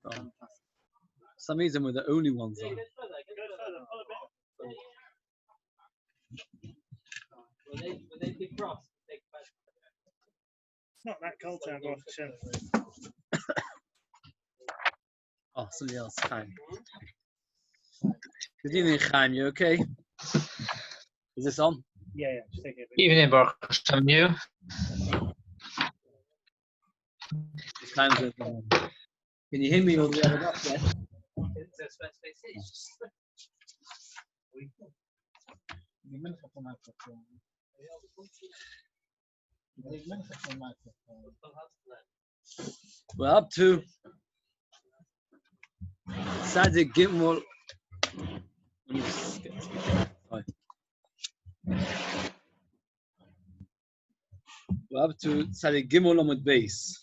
For some reason, we're the only ones on. It's not that cold to have off the shelf. Oh, somebody else, Chaim. Good evening, Chaim. You okay? Is this on? Yeah, just take it. Evening, Baruch Hashem, you. Can you hear me or do we have it up there? We're up to Tzadik Gimel. Let me just get sorry. We're up to Tzadik Gimel Amud Beis.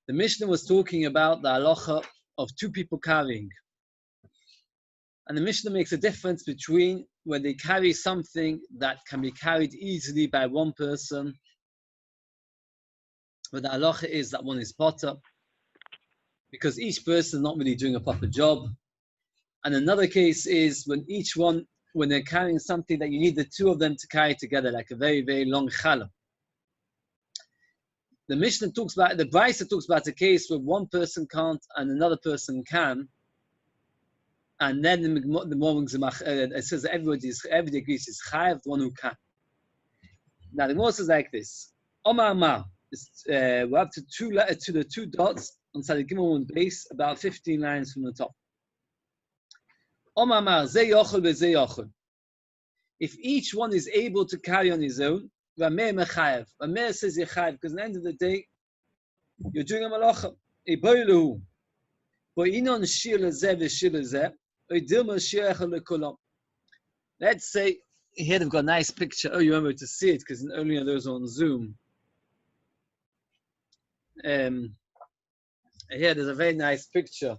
The Mishnah was talking about the halacha of two people carrying. And the Mishnah makes a difference between when they carry something that can be carried easily by one person, but the halacha is that one is potter, because each person is not really doing a proper job. And another case is when when they're carrying something that you need the two of them to carry together, like a very, very long challah. The Mishnah talks about, the Brisa talks about a case where one person can't and another person can. And then the morning it says that everybody agrees is chayav, the one who can. Now the Gemara says like this: Omar Amar, we're up to the two dots on Tzadik Gimel on base, about 15 lines from the top. Omar Amar, ze yochel ve'ze yochel. If each one is able to carry on his own, Rameir mechayav. Rameir says yechayav because at the end of the day, you're doing a malacha. Iboilu. Bo'inon shir lezeh v'shir lezeh. Let's say here they've got a nice picture. Oh, you remember to see it because only those on Zoom. Here there's a very nice picture.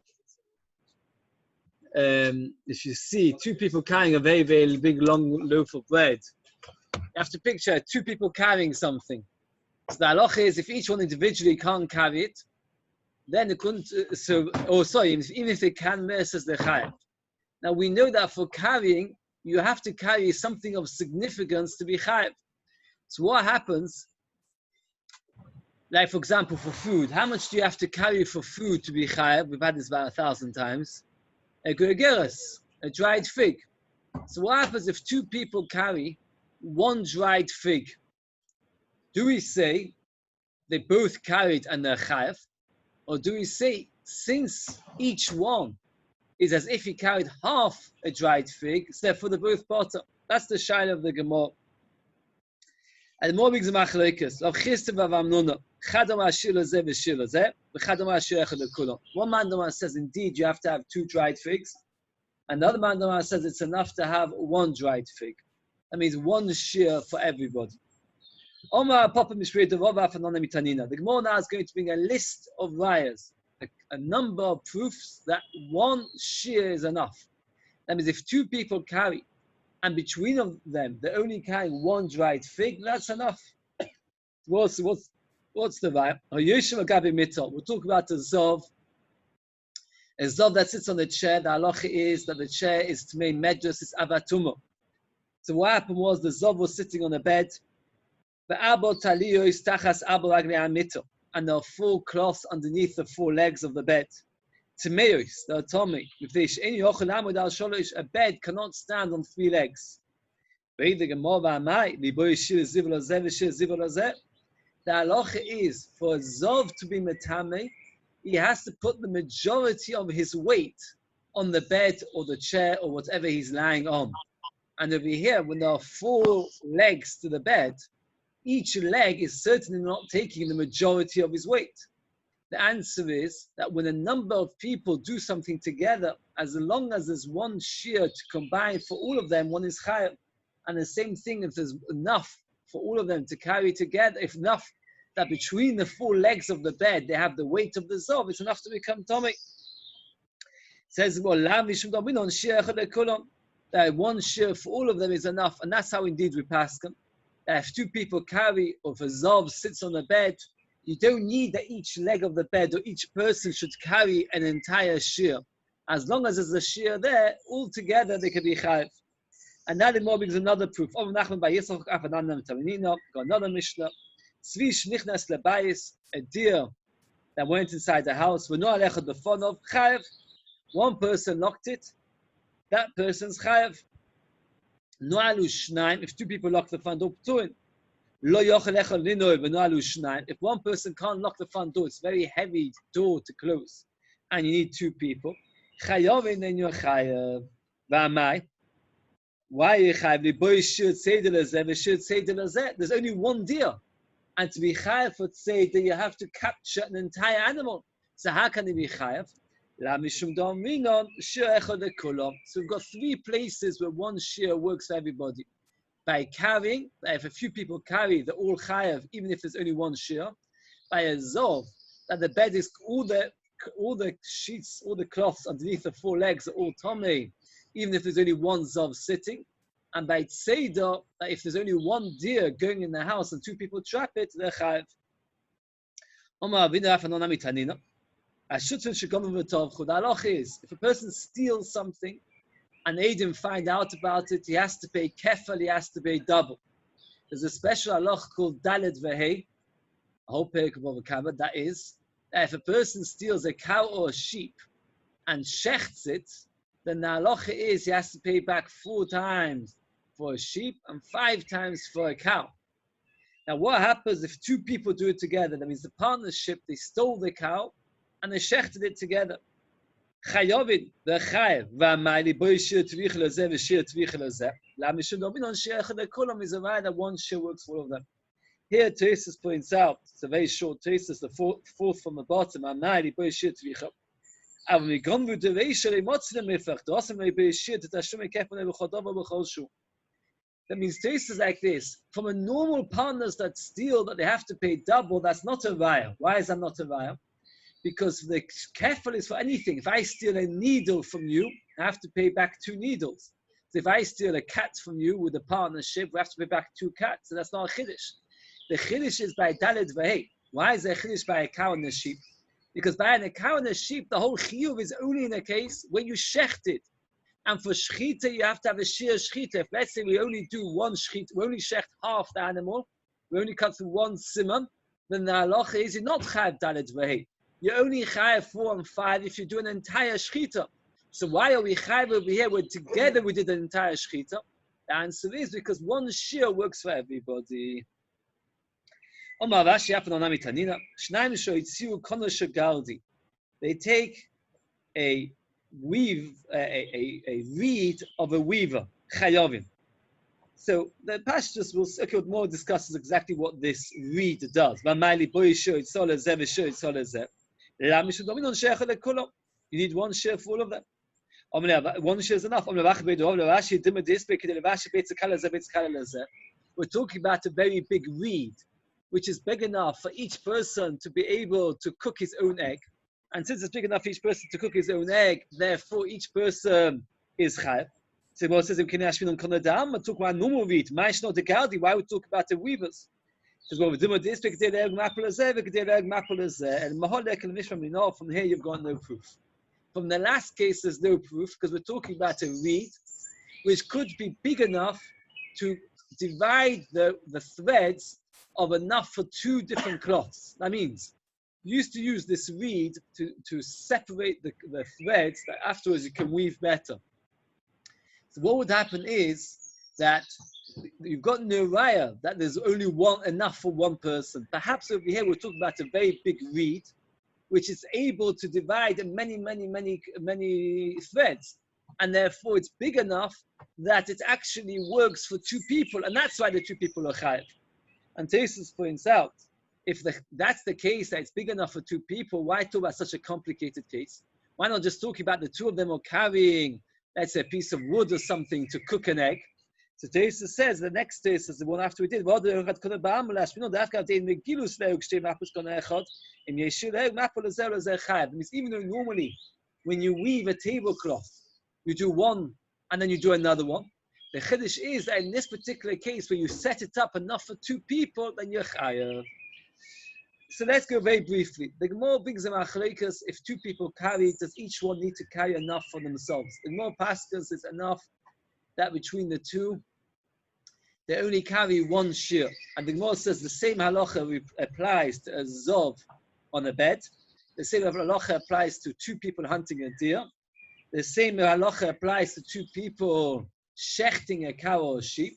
If you see two people carrying a very, very big long loaf of bread, you have to picture two people carrying something. So the halacha is if each one individually can't carry it, then it couldn't. Even if they can, says the chayav. Now we know that for carrying, you have to carry something of significance to be chayav. So what happens? Like for example, for food, how much do you have to carry for food to be chayav? We've had this about 1,000 times. A gergeres, a dried fig. So what happens if two people carry one dried fig? Do we say they both carried and they're chayav, or do we say since each one is as if he carried half a dried fig, so therefore they're both potter? That's the shayla of the Gemara. And the more big machlokes. Rav Chisda v'Rav Amnuna. Chadam ashir lezeh v'shir lezeh, v'chadam ashir echad lekulon. One man says indeed you have to have two dried figs, and the other man says it's enough to have one dried fig. That means one shear for everybody. Omar Papa Mishri Devova Fanana Mitanina. The Gemara now is going to bring a list of rayas, a number of proofs that one shear is enough. That means if two people carry, and between them they're only carrying one dried fig, that's enough. What's the raya? We'll talk about the zov. A zov that sits on the chair. The halacha is that the chair is to make medras, it's avatuma. So what happened was the zov was sitting on a bed. And there are four cloths underneath the four legs of the bed. Timeos, the atomic. A bed cannot stand on three legs. The halacha is for a zov to be metame, he has to put the majority of his weight on the bed or the chair or whatever he's lying on. And over here, when there are four legs to the bed, each leg is certainly not taking the majority of his weight. The answer is that when a number of people do something together, as long as there's one shear to combine for all of them, one is chayav. And the same thing, if there's enough for all of them to carry together, if enough that between the four legs of the bed, they have the weight of the zov, it's enough to become tomei. Says, that one shear for all of them is enough, and that's how indeed we pass them. That if two people carry, or if a zov sits on the bed, You don't need that each leg of the bed or each person should carry an entire shiur. As long as there's a shiur there, all together they can be chayiv. And now the more brings another proof. Got another Mishnah. Tzvi shnichnas lebayis, a deer that went inside the house. One person locked it. That person's chayiv. If two people lock the front door, if one person can't lock the front door, it's a very heavy door to close, and you need two people. Then you're chayav. Why you chayav? There's only one deer, and to be chayav for tzeder, you have to capture an entire animal. So how can you be chayav? So we've got three places where one shiur works for everybody. By carrying, if a few people carry, they're all chayav, even if there's only one shiur. By a zov, that the bed is all the sheets, all the cloths underneath the four legs are all tomei, even if there's only one zov sitting. And by tzeder, that if there's only one deer going in the house and two people trap it, they're chayav. The halach is, if a person steals something and they didn't find out about it, he has to pay kefal, he has to pay double. There's a special halach called dalet vehei, a whole parak above a cover, that is, that if a person steals a cow or a sheep and shechts it, then the halacha is he has to pay back 4 times for a sheep and 5 times for a cow. Now what happens if 2 people do it together? That means the partnership, they stole the cow and they shechted it together. Chayovin, the chayev, v'amayli boy shiur tvich lezeh v'shiur tvich lezeh. L'amishum domin on shiur echad lekolam is a right that one shiur works for all of them. Here Tosfos points out, it's a very short Tosfos, the fourth from the bottom, amayli boy shiur tvicha. Avam migonvu dereisha lemotzle mifach, do'asem le boy shiur tetashum ekefon le'v'chodova v'chol shu. That means Tosfos like this. From a normal partners that steal, that they have to pay double, that's not a raya. Why is that not a raya? Because the kefal is for anything. If I steal a needle from you, I have to pay back 2 needles. So if I steal a cat from you with a partnership, we have to pay back 2 cats. So that's not a chiddush. The chiddush is by dalet v'hei. Why is there a chiddush by a cow and a sheep? Because by a cow and a sheep, the whole chiyuv is only in a case when you shecht it. And for shchita, you have to have a shiur shchita. If let's say we only do one shchita, we only shecht half the animal, we only cut through one simon, then the halacha is you're not chayav dalet v'hei. You're only chayav 4 and 5 if you do an entire shchita. So why are we chayav over here when together we did an entire shchita? The answer is because one shiur works for everybody. They take a reed of a weaver, chayovim. So the pastors will more discusses exactly what this reed does. You need one shiur for all of them. One shiur is enough. We're talking about a very big reed, which is big enough for each person to be able to cook his own egg. And since it's big enough for each person to cook his own egg, therefore each person is chayav. So Moses says, "Can talk about normal reed? Why we talk about the weavers?" Because what we do with this, and from here you've got no proof. From the last case, there's no proof because we're talking about a reed which could be big enough to divide the threads of enough for 2 different cloths. That means you used to use this reed to separate the threads that afterwards you can weave better. So what would happen is that you've got no raya that there's only enough for one person. Perhaps over here we're talking about a very big reed which is able to divide many threads. And therefore it's big enough that it actually works for 2 people. And that's why the 2 people are chayav. And Tosfos points out, if that's the case, that it's big enough for 2 people, why talk about such a complicated case? Why not just talk about the 2 of them are carrying, let's say, a piece of wood or something to cook an egg? So Tosfos says, the next Tosfos is the one after we did. It means even though normally when you weave a tablecloth, you do one and then you do another one. The chiddush is that in this particular case, where you set it up enough for 2 people, then you're chayav. So let's go very briefly. The Gemara brings a machlekes. If two people carry, does each one need to carry enough for themselves? The Gemara passes is enough that between the two, they only carry one shiur. And the Gemara says the same halacha applies to a zov on a bed. The same halacha applies to two people hunting a deer. The same halacha applies to two people shechting a cow or a sheep.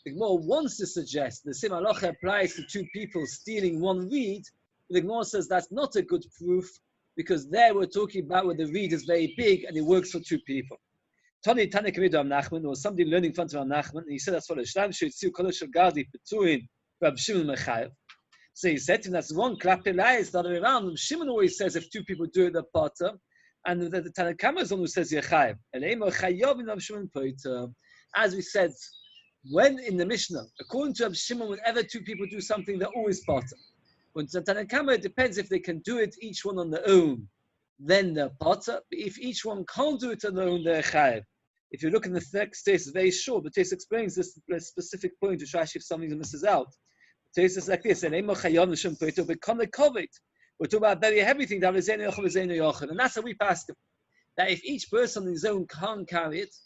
The Gemara wants to suggest the same halacha applies to two people stealing one reed. The Gemara says that's not a good proof because there we're talking about where the reed is very big and it works for two people. Tani Tanakh Rav Nachman, there was somebody learning in front of Rav Nachman, and he said that's what Shlam Sheitzu Kodesh Gadi Petuin Rab Shimon Mechayev. So he said to him that's wrong. Klapelai is the other way around. Rab Shimon always says if two people do it, the potter, and the Tanakh is the one who says Yechayev. As we said, when in the Mishnah, according to Rab Shimon, whenever two people do something, they're always potter. When the Tanakh, it depends if they can do it each one on their own, then they're potter. But if each one can't do it on their own, they're chayev. If you look in the next case, it's very short, but Tais explains this specific point to try to see if something misses out. Tais is like this: we're talking about very heavy things, and that's how we pass them. That if each person on his own can't carry it,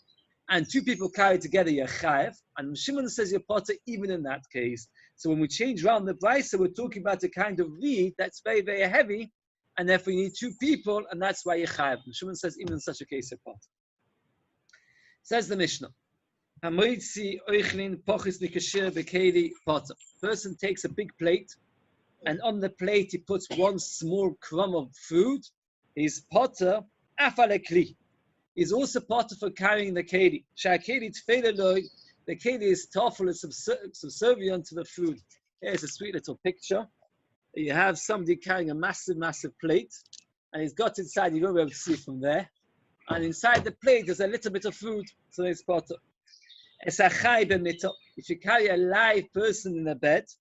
and two people carry it together, you're chayev. And Shimon says you're potter even in that case. So when we change around the brisa, we're talking about a kind of reed that's very, very heavy, and therefore you need two people, and that's why you're chayev. And Shimon says even in such a case, you're potter. Says the Mishnah. Person takes a big plate, and on the plate he puts one small crumb of food. He's potter afalekli. He's also potter for carrying the keli. The keli is tough, it's subservient to the food. Here's a sweet little picture. You have somebody carrying a massive, massive plate, and he's got inside, you won't be able to see from there. And inside the plate, there's a little bit of food, so it's potter. If you carry a live person in a bed,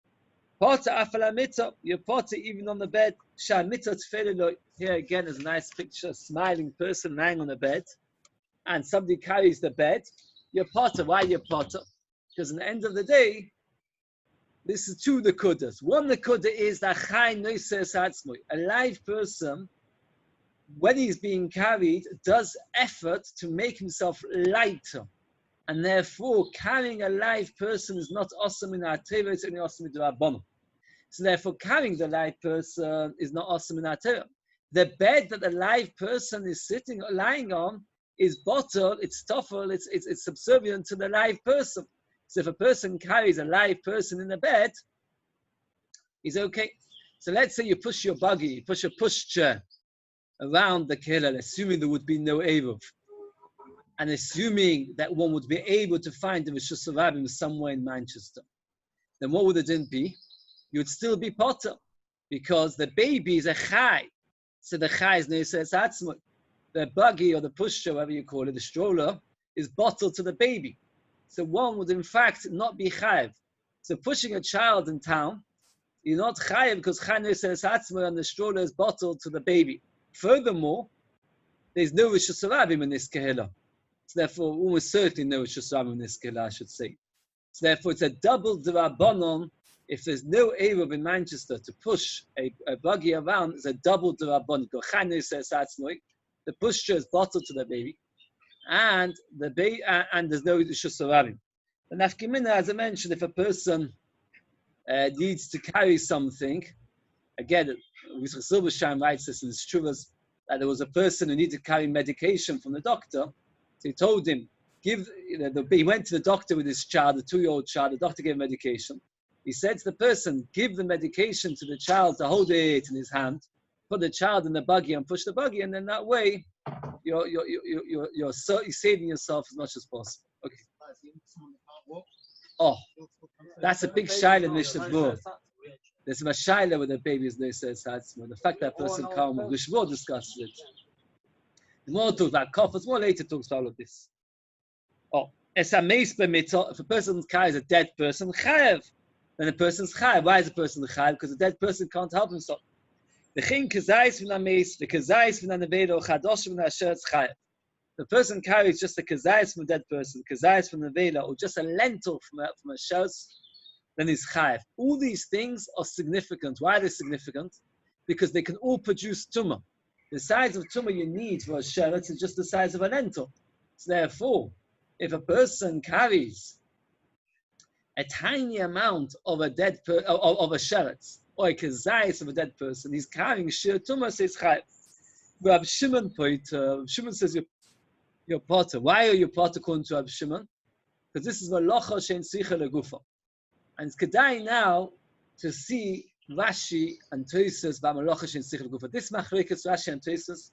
potter afala mitzah, you're potter even on the bed. Here again is a nice picture, a smiling person lying on the bed, and somebody carries the bed. You're potter. Why you're potter? Because at the end of the day, this is two nekudas. One nekuda is that a live person, when he's being carried, does effort to make himself lighter. And therefore, carrying a live person is not awesome in our Torah, it's only awesome in the Rabbanon. So therefore, carrying the live person is not awesome in our Torah. The bed that the live person is lying on is bottled, it's tougher, it's subservient to the live person. So if a person carries a live person in the bed, he's okay. So let's say you push your buggy, you push a pushchair around the kehillah, assuming there would be no Eruv, and assuming that one would be able to find the Rishus Rabbim somewhere in Manchester, then what would the din be? You would still be potter, because the baby is a chai. So the chai is neisas atzmut. The buggy or the pushchair, whatever you call it, the stroller, is bottled to the baby. So one would in fact not be chayiv. So pushing a child in town, you're not chayiv because chai neisas atzmut and the stroller is bottled to the baby. Furthermore, there's no Rishus Rabbim in this kehillah. So therefore, almost certainly no Rishus Rabbim in this kehillah, I should say. So therefore, it's a double d'Rabbanon. If there's no Eruv in Manchester to push a buggy around, it's a double d'Rabbanon. The pushchair is bottled to the baby, and there's no Rishus Rabbim. The nafkamina, as I mentioned, if a person needs to carry something, again, Mr. Silbersheim writes this in his Shuvas, that there was a person who needed to carry medication from the doctor. So he told him, he went to the doctor with his child, a 2-year-old child. The doctor gave medication. He said to the person, give the medication to the child to hold it in his hand, put the child in the buggy and push the buggy, and then that way you're saving yourself as much as possible. Okay. Oh, that's a big shaila in Mishnah Bur. There's a shaila with the baby is there says the fact that person can't move. Mishnah discusses it. The more talks about coffers, more later talks about all of this. Oh, if a person carries a dead person, chayev. Then the person's chayev. Why is the person chayev? Because the dead person can't help himself. The person carries just a kazayis from a dead person, kazayis from the vela, or just a lentil from a shos. then he's chayev. All these things are significant. Why are they significant? Because they can all produce tumah. The size of tumah you need for a sheretz is just the size of an lentil. So therefore, if a person carries a tiny amount of a dead of a sheretz or a kezayis of a dead person, he's carrying shir tumah, says chayev. Rab Shimon Shimon says you're potter. Why are you potter according to Rab Shimon? Because this is malacha shein sicha legufa. And it's kedai now to see Rashi and Tosas about malacha shein sicha legufa. This machlokas Rashi and Tosas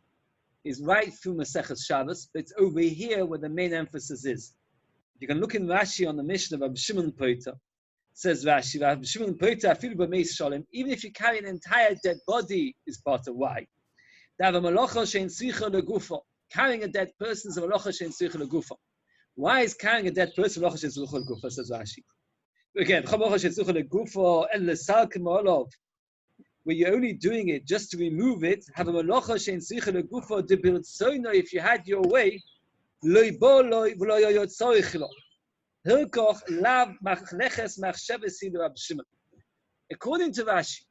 is right through Maseches Shabbos, but it's over here where the main emphasis is. You can look in Rashi on the Mishnah of Rab Shimon Poiter. Says Rashi, Rab Shimon Poiter, afilu b'meis shalom, even if you carry an entire dead body, is potter. Why? They have a malacha shein sicha legufa. Carrying a dead person is a malacha shein sicha legufa. Why is carrying a dead person malacha shein sicha legufa? Says Rashi. Again, malacha shein sicha legufa el lesalkim olav, where you're only doing it just to remove it. Have a malacha shein sicha legufa de birtzono. If you had your way, loy bo loy v'lo yotzorich lo. Hilkoch lav machleches machshavesi Rab Shimon. According to Rashi,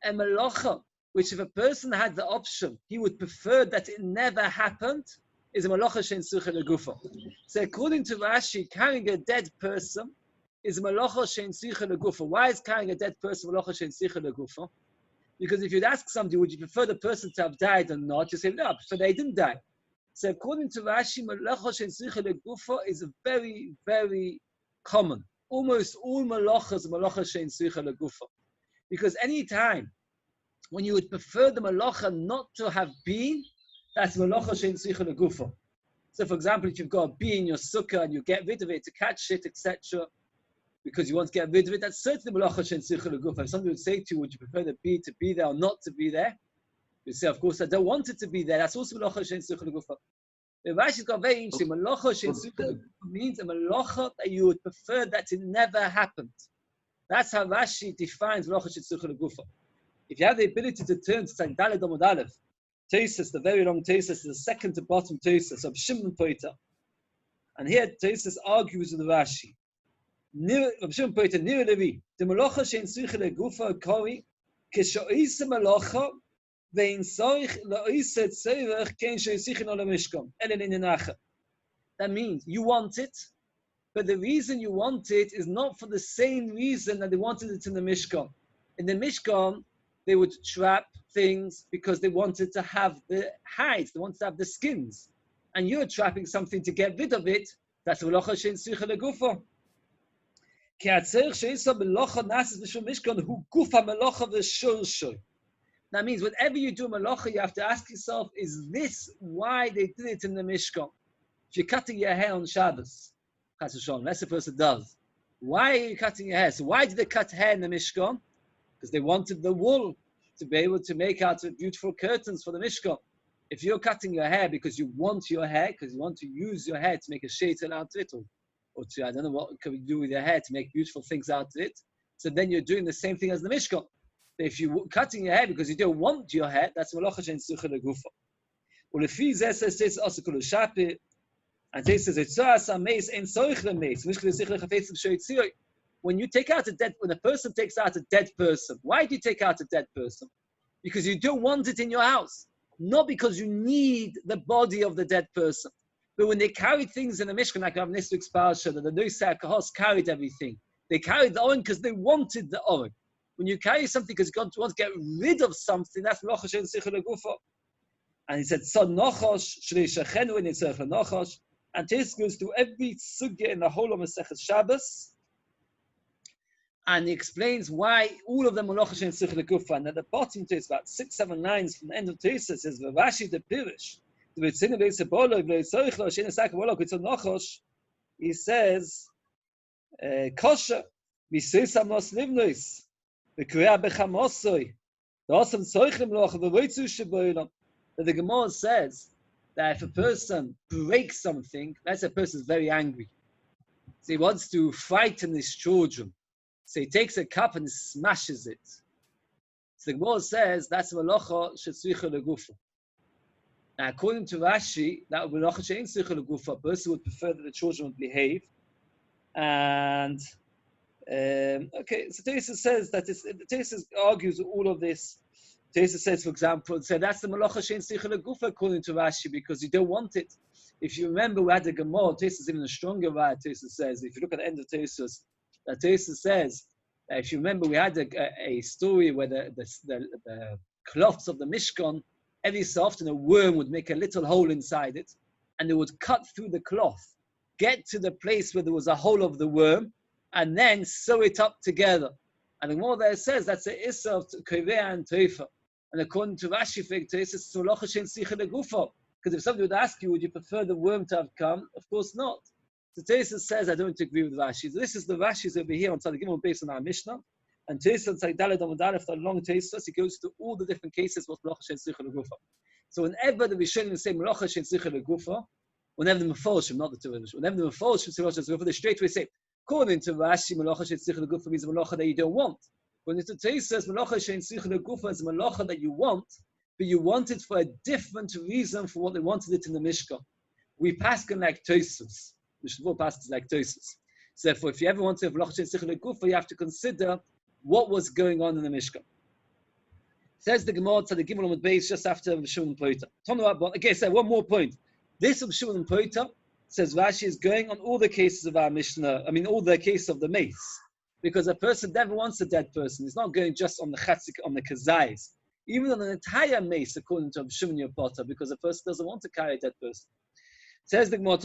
a malacha which if a person had the option, he would prefer that it never happened, is a malacha shein sicha legufa. So according to Rashi, carrying a dead person is a malacha shein sicha legufa. Why is carrying a dead person malacha shein sicha legufa? Because if you'd ask somebody, would you prefer the person to have died or not? You say, no, I prefer they didn't die. So according to Rashi, malacha shein sicha legufa is a very, very common. Almost all malachas are malacha shein sicha legufa. Because any time when you would prefer the malacha not to have been, that's malacha shein sicha legufa. So, for example, if you've got a bee in your sukkah and you get rid of it to catch it, etc., because you want to get rid of it, that's certainly malacha shein sicha legufa. If somebody would say to you, would you prefer the bee to be there or not to be there? You say, of course, I don't want it to be there. That's also malacha shein sicha legufa. The Rashi's got very interesting. Malacha shein sicha legufa means a malacha that you would prefer that it never happened. That's how Rashi defines malacha shein sicha legufa. If you have the ability to turn to Tzad Daled Amud Aleph, Tosas, the very long Tosas, is the second to bottom Tosas of Shimon Poiter. And here Tosas argues with the Rashi. Of Shimon Poiter, Nir Levi, the malacha shein sicha legufa kori, kishoise malacha, vein soich loise tzerech kein sheisichin olam mishkan, elen inacha. That means you want it, but the reason you want it is not for the same reason that they wanted it in the Mishkan. In the Mishkan, they would trap things because they wanted to have the hides, they wanted to have the skins. And you're trapping something to get rid of it, that's a malacha shein sicha legufa. Ki hatzerich sheisa melacha nasis b'shul mishkan hu gufa melacha v'shorshoi. That means whenever you do melacha, you have to ask yourself, is this why they did it in the Mishkan? If you're cutting your hair on Shabbos, that's the person does. Why are you cutting your hair? So why did they cut hair in the Mishkan? Because they wanted the wool to be able to make out beautiful curtains for the Mishkan. If you're cutting your hair because you want your hair, because you want to use your hair to make a shaitan out of it, or to, I don't know what can we do with your hair to make beautiful things out of it, so then you're doing the same thing as the Mishkan. If you're cutting your hair because you don't want your hair, that's malacha shein sicha legufa. Ulefi zeh says also kol shape, and he says it's a mace in soich le mace. When you take out when a person takes out a dead person, why do you take out a dead person? Because you don't want it in your house, not because you need the body of the dead person. But when they carried things in the Mishkan, like Rav Nisrik's Parsha, that the Noisei HaKahos carried everything. They carried the oil because they wanted the oil. When you carry something because you want to get rid of something, that's malacha shein sicha legufa. And he said, "Tzad nochosh shrei shechenu in yitzerach nochosh." And this goes through every sugya in the whole of Maseches Shabbos, and he explains why all of them are malacha shein sicha legufa. And at the bottom, it's about 6-7 lines from the end of Tosas, says Rashi the Pirish. He says, "Kosher misisa mos livnois." That the Gemara says that if a person breaks something, let's say a person is very angry, so he wants to frighten his children, so he takes a cup and smashes it. So the Gemara says that's malacha shetzricha legufa. Now, according to Rashi, that would be malacha she'ein tzricha legufa. A person would prefer that the children would behave, and Okay, so Tesis says that Tesis argues all of this. Tesis says, for example, that's the Malacha Shein Sichel Gufa according to Rashi because you don't want it. If you remember, we had the Gemara. Tesis is even a stronger word. Tesis says, if you look at the end of Tesis, that Tesis says, if you remember, we had a story where the cloths of the Mishkan, every so often a worm would make a little hole inside it, and it would cut through the cloth, get to the place where there was a hole of the worm, and then sew it up together. And the more there says that's the issa of Kovea and Teifa. And according to Rashi, it's Malacha Shein Sichel Gufa. Because if somebody would ask you, would you prefer the worm to have come? Of course not. So Tesis says, I don't agree with Rashi. So this is the Rashi's over here on Tzaddik Gimel based on our Mishnah. And Tesis on Tzaddik Daled Amud Aleph, the long Tesis, he goes to all the different cases what Malacha Shein Sichel Gufa. So whenever the Rishonim say Malacha Shein Sichel Gufa, whenever the Meforshim, not the two Rishonim, whenever the Meforshim say Malacha Shein Gufa, they straight away say, according to Rashi, Malacha Shein Sichel Gufa means Malacha that you don't want. When the Tesis says Malacha Shein Sichel Gufa is Malacha that you want, but you want it for a different reason for what they wanted it in the Mishkan. We paskin like Tosus. Mishnah paskin like Tosus. So therefore, if you ever want to have Malacha Shein Sichel Gufa, you have to consider what was going on in the Mishkan. Says the Gemara to the Gimel on the base just after the Shimon Poita. Again, so one more point. This of Shimon Poita says Rashi is going on all the cases of our Mishnah. I mean, all the cases of the mace, because a person never wants a dead person. He's not going just on the chatzik, on the kazais. Even on an entire mace, according to Shimon Poita, because a person doesn't want to carry a dead person. Says the Gemara,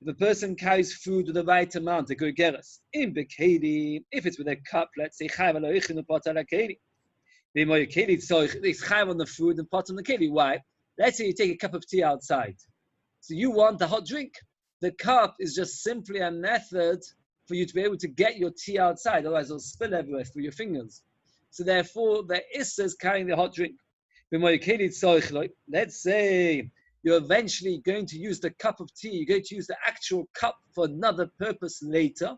if a person carries food with the right amount, the gergeras, in bekedi, if it's with a cup, let's say chayv aloichin and pot ala keli. V'imoy keli tzorich, it's chayv on the food and pot on the keli. Why? Let's say you take a cup of tea outside. So you want the hot drink. The cup is just simply a method for you to be able to get your tea outside, otherwise it'll spill everywhere through your fingers. So therefore, the issa is carrying the hot drink. Let's say you're eventually going to use the cup of tea, you're going to use the actual cup for another purpose later.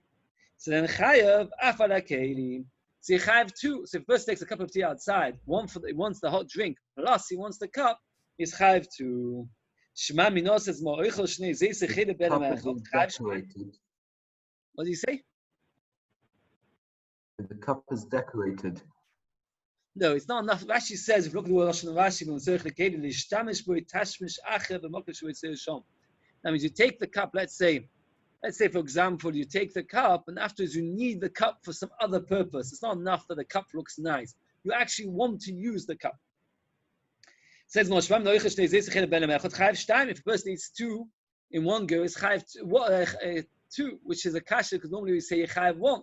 So then chayav afala keli. So you chayav two. So if first takes a cup of tea outside, he wants the hot drink, plus he wants the cup, he's chayav two. Shema Mino says mo'oichel shnei zeis echid ben echad. What do you say? The cup is decorated. No, it's not enough. Rashi says, if you look at the word Rashi, that means you take the cup, let's say, for example, you take the cup, and afterwards you need the cup for some other purpose. It's not enough that the cup looks nice. You actually want to use the cup. It says, if a person eats two in one go, it's two, which is a kasha, because normally we say you chayav one.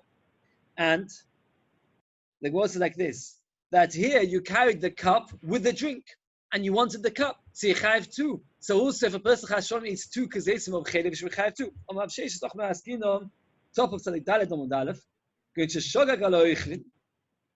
And the word is like this, that here you carried the cup with the drink, and you wanted the cup, so you chayav two. So also if a person chashon eats two kazesim of chaylev, you chayav two. Top of Tzaddik Daled Amud Aleph, going to shogag aloichlin,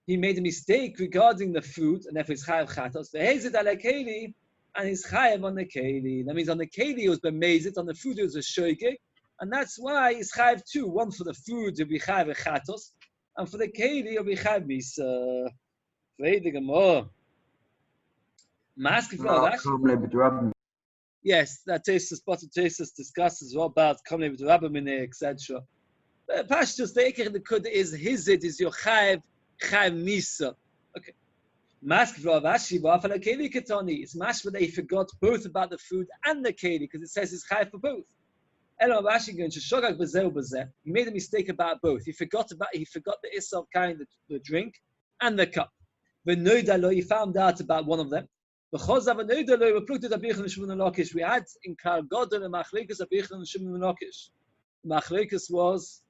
he made a mistake regarding the food, and therefore he's chayav chatos. Vehezid ala keli, and he's chayav on the keli. That means on the keli it was bemezit, on the food it was a shoygeg, and that's why he's chayav two. One for the food, he'll be chayav chatos, and for the keli, he'll be chayav misa. Yes, that Tesis, spotted Tesis discusses as well about coming with Rabbim, etc. Pashtus, the Eker the Kud is his, it is your chayav misa. Okay. Mask for Avashi, Wafala Keli Ketoni. It's mashma that he forgot both about the food and the Keli, because it says he's chayav for both. Elo Avashi going to Shogag Bazel Bazel. He made a mistake about both. He forgot the issa of carrying the drink and the cup. He found out about one of them. We had in Kar Godel a Machlekas Abichlan and Shimon Lakish. Machlekas was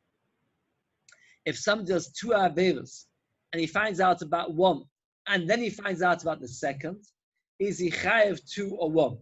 if somebody does two averos and he finds out about one, and then he finds out about the second, is he chayav two or one?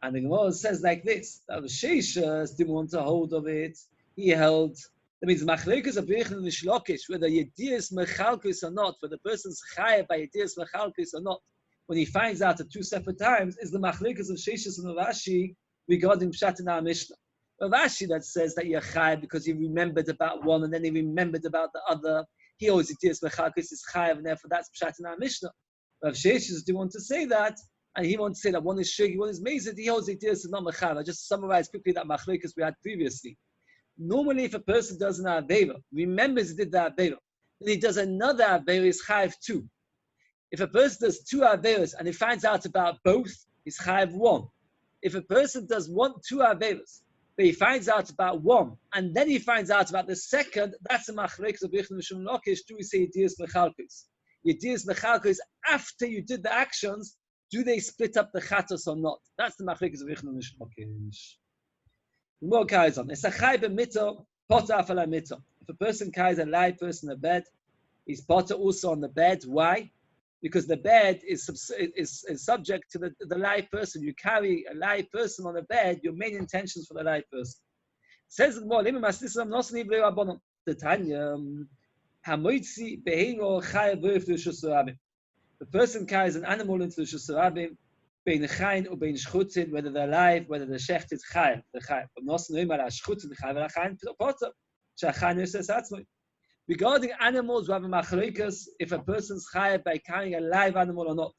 And the Gemara says like this: that the Sheishas didn't want to hold of it. He held. That means machlekas abichlan and shlokish, whether yediyas mechalkis or not, whether the person's chayav by yediyas mechalkis or not, when he finds out at two separate times, is the machlekas of Sheshis and Rashi regarding Pshat in our Mishnah. Rashi that says that you're chayav because he remembered about one and then he remembered about the other. He always yediyas mechalkis is chayav, and therefore that's Pshat in our Mishnah. Rav Sheshis do want to say that, and he wants to say that one is shegi, one is mezid. He holds yediyas and not mechav. I just summarized quickly that machlekas we had previously. Normally, if a person does an Avera, remembers he did the Avera, then he does another Avera, is Chayiv 2. If a person does 2 Averas and he finds out about both, he's Chayiv 1. If a person does 2 Averas, but he finds out about one, and then he finds out about the second, that's a machlekes of Yichud Mishum Lokish. Do we say Yedias Mechalkes? Yedias Mechalkes, after you did the actions, do they split up the chatos or not? That's the machlekes of Yichud Mishum Lokish. The more carries on. It's a chay b'mito, potter afal mito. If a person carries a live person in a bed, he's potter also on the bed. Why? Because the bed is subject to the live person. You carry a live person on the bed, your main intentions for the live person. It says more, the Tanya, the person carries an animal into the Shusarabim, bein chayin or bein shchutin, whether they're alive, whether the shecht is chayin, the chayin. But nos noimar shchutin chayin, chayin potter, shechayin yoses atzmoi. Regarding animals, we have a machlokas if a person's chayav by carrying a live animal or not.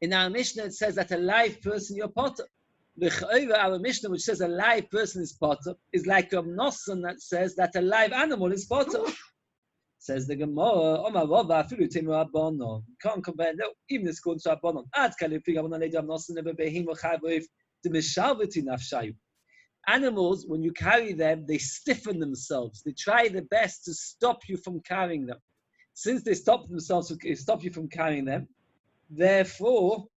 In our Mishnah, it says that a live person, you're potter. Our Mishnah, which says a live person is potter, is like a noson that says that a live animal is potter. Says the Gemara, you can't compare, no, even it's called Rabbanon. Animals, when you carry them, they stiffen themselves. They try their best to stop you from carrying them. Since they stop you from carrying them, therefore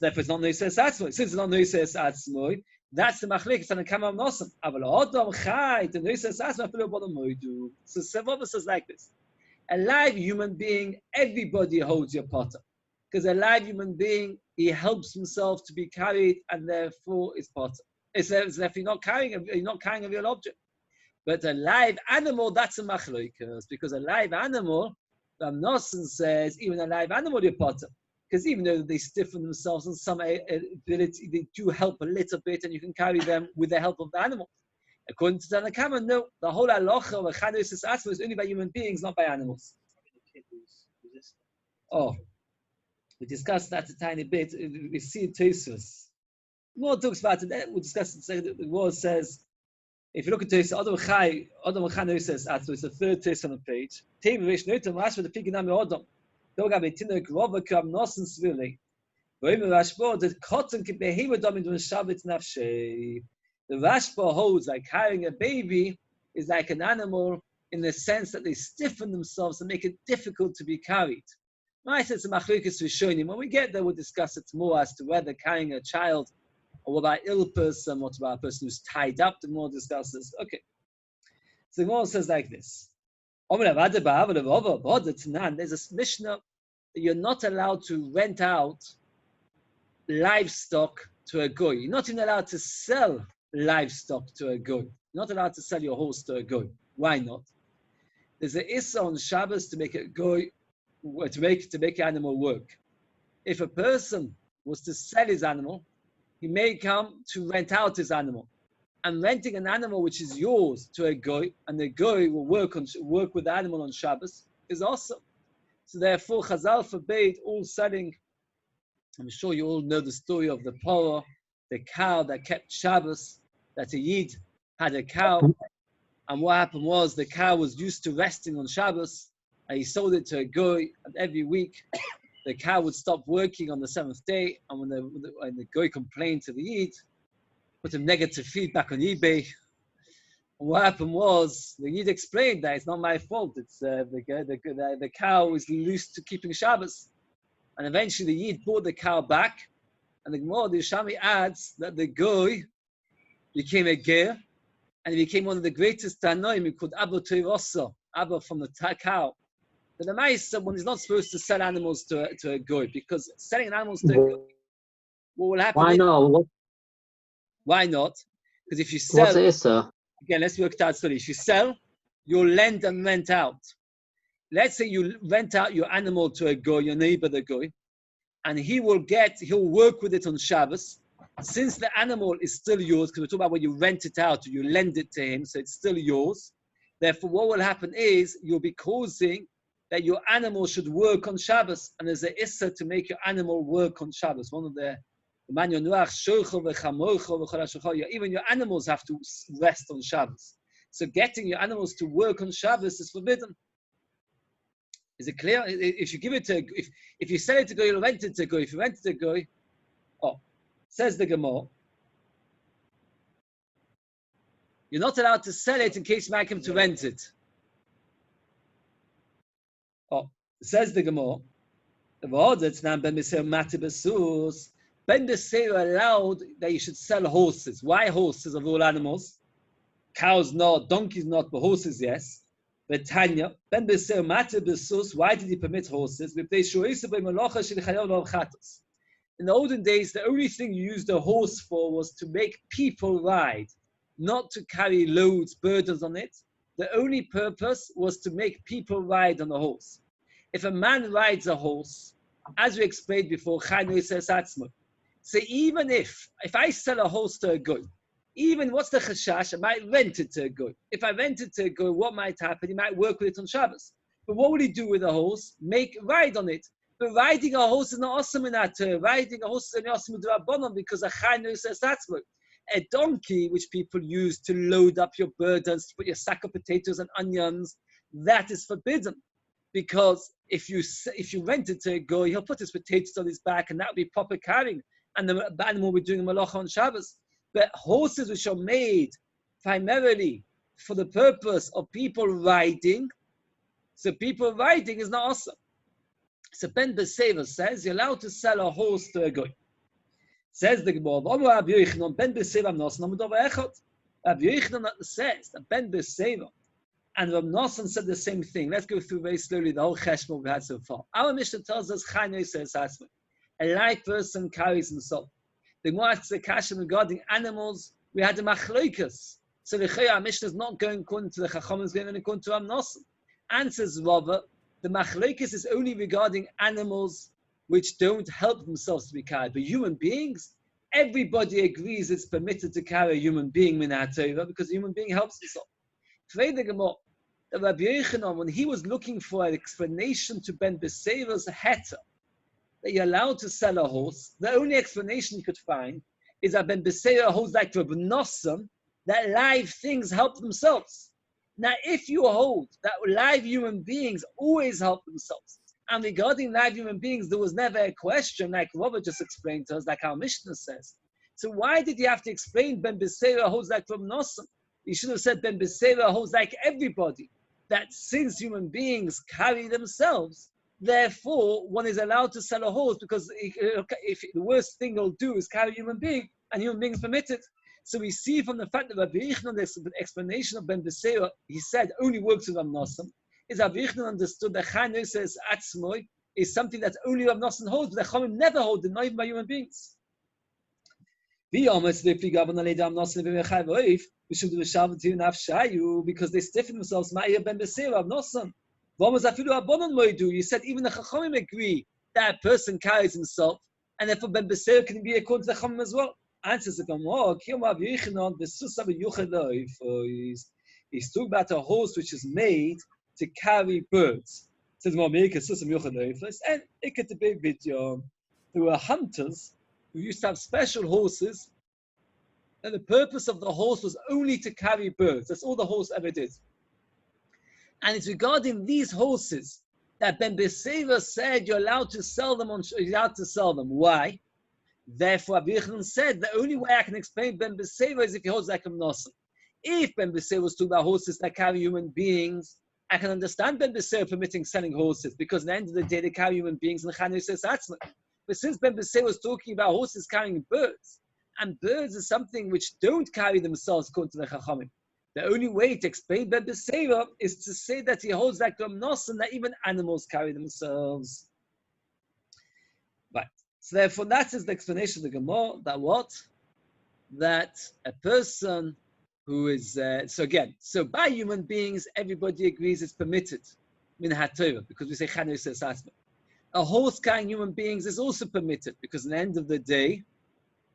it's not Noises Atzmoi. Since it's not Noises Atzmoi, that's the machlekes and the kamam nosam. Aval Adam Chai, the Noises Atzmoi, Afilu Bodam Moidu. So Sevova says like this: a live human being, everybody holds your potter. Because a live human being, he helps himself to be carried, and therefore is potter. It's therefore you're not carrying a real object. But a live animal, that's a machloikas, because a live animal, Ram Nosson says, even a live animal you're potter. Because even though they stiffen themselves in some ability, they do help a little bit, and you can carry them with the help of the animal. According to Tanakama, no, the whole halacha of Chanusis Atzma is only by human beings, not by animals. Oh. We discussed that a tiny bit. We see Tosfos. More talks about it. We discussed it. The word says, if you look at Tosfos, Adam Chai says, it's the third Tosfos on the page. The Rashba holds like carrying a baby is like an animal in the sense that they stiffen themselves and make it difficult to be carried. Nice, it's a machlokes rishonim. When we get there, we'll discuss it more as to whether carrying a child, or what about ill person, what about a person who's tied up. The more discusses. Okay. So the Gemara says like this: there's a Mishnah that you're not allowed to rent out livestock to a goy. You're not even allowed to sell livestock to a goy. You're not allowed to sell your horse to a goy. Why not? There's an issa on Shabbos to make a goy. To make animal work. If a person was to sell his animal, he may come to rent out his animal. And renting an animal which is yours to a goy, and the goy will work with the animal on Shabbos, is awesome. So therefore, Chazal forbade all selling. I'm sure you all know the story of the Porah, the cow that kept Shabbos, that a Yid had a cow, and what happened was the cow was used to resting on Shabbos, and he sold it to a goy, and every week the cow would stop working on the seventh day, and when the goy complained to the Yid, put him negative feedback on eBay. And what happened was the Yid explained that it's not my fault. It's the cow is loose to keeping Shabbos, and eventually the Yid bought the cow back, and the Gemara the Shami adds that the goy became a ger, and he became one of the greatest Tanoim called Abba Toirosa, Abba from the cow. But the Maisa, one is not supposed to sell animals to a goy, because selling animals to a goy, what will happen? Why not? Why not? Because if you sell, what is it? Again, let's work it out slowly. If you sell, you'll lend and rent out. Let's say you rent out your animal to a goy, your neighbor the goy, and he'll work with it on Shabbos. Since the animal is still yours, because we're talking about when you rent it out or you lend it to him, so it's still yours. Therefore, what will happen is you'll be causing that your animal should work on Shabbos, and there's an issa to make your animal work on Shabbos. One of the Even your animals have to rest on Shabbos. So getting your animals to work on Shabbos is forbidden. Is it clear? If you give it to, if you sell it to go, you'll rent it to go. If you rent it to go, says the Gemara, you're not allowed to sell it in case you make him to rent it. Says the Gemara, Ben Beseira allowed that you should sell horses. Why horses of all animals? Cows not, donkeys not, but horses yes. But Tanya, Ben Beseira Mate Besus, why did he permit horses? In the olden days, the only thing you used a horse for was to make people ride, not to carry loads, burdens on it. The only purpose was to make people ride on a horse. If a man rides a horse, as we explained before, so even if I sell a horse to a guy, even what's the chashash? I might rent it to a guy. If I rent it to a guy, what might happen? He might work with it on Shabbos. But what will he do with a horse? Ride on it. But riding a horse is not awesome in that. Riding a horse is only awesome with Rabbanon because a donkey, which people use to load up your burdens, to put your sack of potatoes and onions, that is forbidden. Because if you rent it to a guy, he'll put his potatoes on his back, and that would be proper carrying, and the animal will be doing a malacha on Shabbos. But horses which are made primarily for the purpose of people riding, so people riding is not awesome. So Ben Beseira says you're allowed to sell a horse to a guy. Says the Gemara, Ben Beseira Rabbi Yochanan says that Ben Beseira and Rav Nosson said the same thing. Let's go through very slowly the whole cheshbon we had so far. Our Mishnah tells us a live person carries himself. The Gemara asks a question regarding animals. We had the machlokas. So our Mishnah is not going according to the Chacham, it's going according to Rav Nosson. Answers Rava, the machlokas is only regarding animals which don't help themselves to be carried. But human beings, everybody agrees it's permitted to carry a human being minat Torah because a human being helps himself. The Gemara, that Rabbi Yochanan, when he was looking for an explanation to Ben Beseira's heter, that you're allowed to sell a horse, the only explanation he could find is that Ben Beseira holds like Rabbi Nosson, that live things help themselves. Now, if you hold that live human beings always help themselves, and regarding live human beings, there was never a question, like Robert just explained to us, like our Mishnah says. So why did you have to explain Ben Beseira holds like Rabbi Nosson? You should have said Ben Beseira holds like everybody, that since human beings carry themselves, therefore one is allowed to sell a horse because if the worst thing he'll do is carry a human being, and human beings permitted. So we see from the fact that Rabbi Yochanan, the explanation of Ben Beseira, he said only works with Rav Nosson, is Rabbi Yochanan understood that Chanuses Atzmoi is something that only Rav Nosson holds, but the Chachamim never hold it, not even by human beings. Because they stiffen themselves. Ben Beseira, Rav Nosson. You said even the Chachamim agree that a person carries himself, and therefore Ben Beseira can be according to the Chachamim as well. Answers the Gemara. He's talking about a horse which is made to carry birds. Says and there were hunters who used to have special horses, and the purpose of the horse was only to carry birds. That's all the horse ever did. And it's regarding these horses that Ben Beseira said you're allowed to sell them. You're allowed to sell them. Why? Therefore, Rabbi Yochanan said the only way I can explain Ben Beseira is if he holds like a Nosson. If Ben Beseira was talking about horses that carry human beings, I can understand Ben Beseira permitting selling horses because at the end of the day they carry human beings and the Chanukah says that's not. But since Ben Beseira was talking about horses carrying birds, and birds is something which don't carry themselves according to the Chachamim, the only way to explain Ben Beseira is to say that he holds like Rav Nosson that even animals carry themselves. Right. So therefore, that is the explanation of the Gemara. That what? That a person who is so by human beings, everybody agrees it's permitted min haTorah because we say Chanukah says asma. A horse carrying human beings is also permitted because at the end of the day,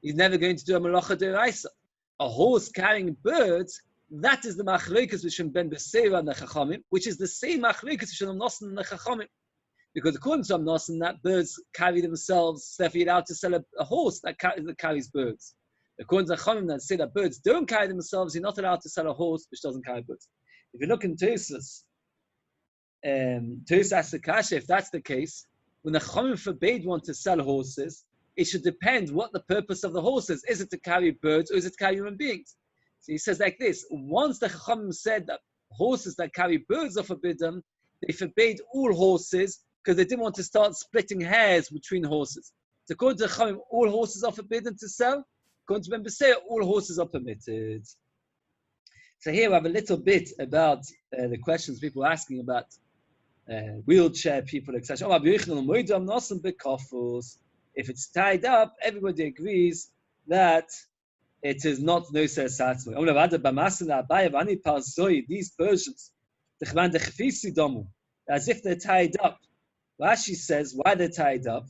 he's never going to do a malacha deraisa. A horse carrying birds, that is the machlokas between Ben Beseira and the Chachamim, which is the same machlokas between Nosson and the Chachamim. Because according to Amnosim, that birds carry themselves, therefore you're allowed to sell a horse that carries birds. According to Chachamim that say that birds don't carry themselves, you're not allowed to sell a horse which doesn't carry birds. If you look in Tosfos, Tosfos asks the kasha, if that's the case, when the Chachamim forbade one to sell horses, it should depend what the purpose of the horse is. Is it to carry birds or is it to carry human beings? So he says like this, once the Chachamim said that horses that carry birds are forbidden, they forbade all horses because they didn't want to start splitting hairs between horses. So according to the Chachamim, all horses are forbidden to sell. According to Ben Beseir, all horses are permitted. So here we have a little bit about the questions people are asking about wheelchair people, etc. If it's tied up, everybody agrees that it is not noser satzmai. These Persians, as if they're tied up. Rashi says, why they're tied up?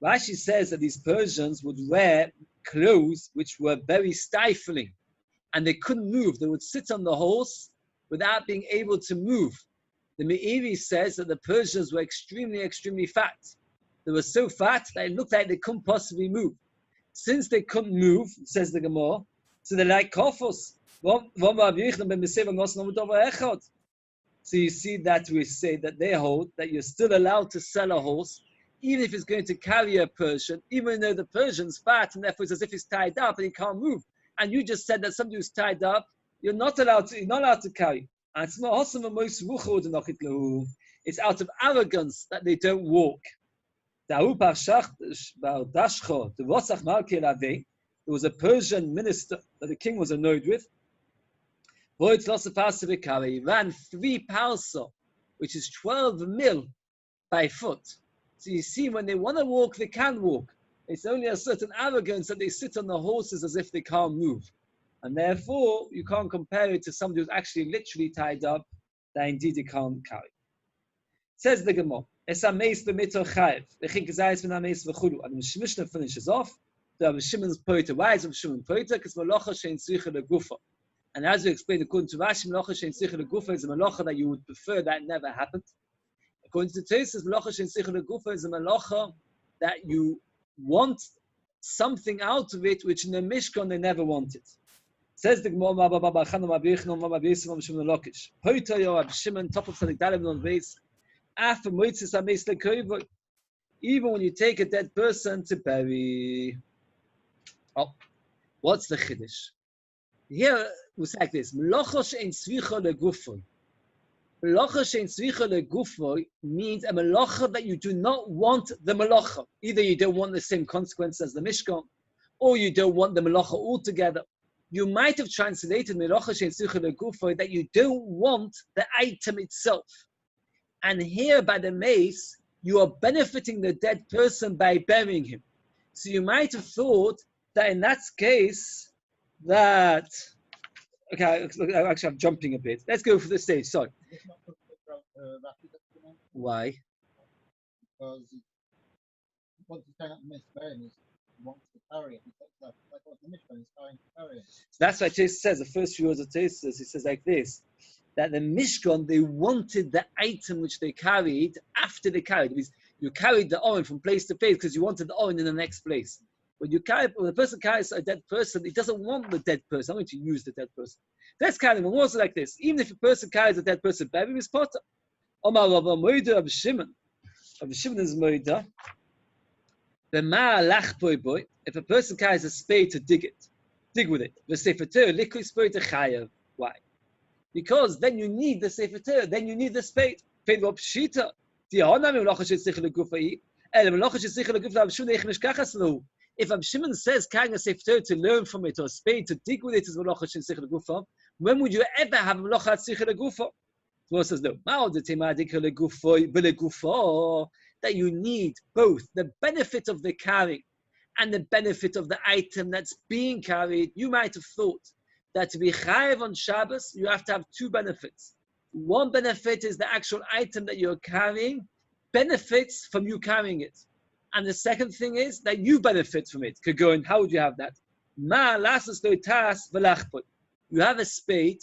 Rashi says that these Persians would wear clothes which were very stifling, and they couldn't move. They would sit on the horse without being able to move. The Meiri says that the Persians were extremely, extremely fat. They were so fat that it looked like they couldn't possibly move. Since they couldn't move, says the Gemara, so they're like kofos. So you see that we say that they hold that you're still allowed to sell a horse, even if it's going to carry a Persian, even though the Persian's fat and therefore it's as if he's tied up and he can't move. And you just said that somebody who's tied up, you're not allowed to carry. It's out of arrogance that they don't walk. There was a Persian minister that the king was annoyed with. He ran 3 parsa, which is 12 mil by foot. So you see, when they want to walk, they can walk. It's only a certain arrogance that they sit on the horses as if they can't move. And therefore, you can't compare it to somebody who's actually literally tied up, that indeed he can't carry. Says the Gemara, and the Mishnah finishes off. The Shimon's poeta. Why is Shimon poeta? Because malacha shein tzricha legufa. And as we explained, according to Rashi, malacha shein tzricha legufa is a malacha that you would prefer that never happened. According to Tosfos, malacha shein tzricha legufa is a malacha that you want something out of it which in the Mishkan they never wanted. Says the Gemara, poeta yo Rab Shimon, top of Tzadik Dalet on base. Even when you take a dead person to bury. Oh, what's the chiddush? Here we say like this: Melacha she'ein tzricha legufoi. Melacha she'ein tzricha legufoi means a melacha that you do not want the melacha. Either you don't want the same consequence as the Mishkan, or you don't want the melacha altogether. You might have translated melacha she'ein tzricha legufoi that you don't want the item itself. And here by the mace, you are benefiting the dead person by burying him. So you might have thought that in that case, that... Okay, actually I'm jumping a bit. Let's go for the stage, sorry. Why? Because once he's carrying out the mace burying, he wants to carry it. He takes that, like what the Mishkan is carrying to carry it. So that's why Tosfos says, the first few words of Tosfos, he says like this, that the Mishkan, they wanted the item which they carried after they carried. It means you carried the oren from place to place because you wanted the oren in the next place. When the person carries a dead person, he doesn't want the dead person. I'm going to use the dead person. That's kind of also like this. Even if a person carries a dead person, bury him is potter. Omar Rabba Moida of Shimon. Of Shimon is Moida. If a person carries a spade to dig with it. Why? Because then you need the Sefer Torah, then you need the spade. If Rab Shimon says carrying a Sefer Torah to learn from it or a spade to dig with it is malacha shein tzricha legufa, when would you ever have malacha tzricha legufa? So says no. That you need both the benefit of the carrying and the benefit of the item that's being carried. You might have thought that to be chayav on Shabbos, you have to have 2 benefits. One benefit is the actual item that you're carrying benefits from you carrying it. And the second thing is that you benefit from it. Kagon, how would you have that? You have a spade,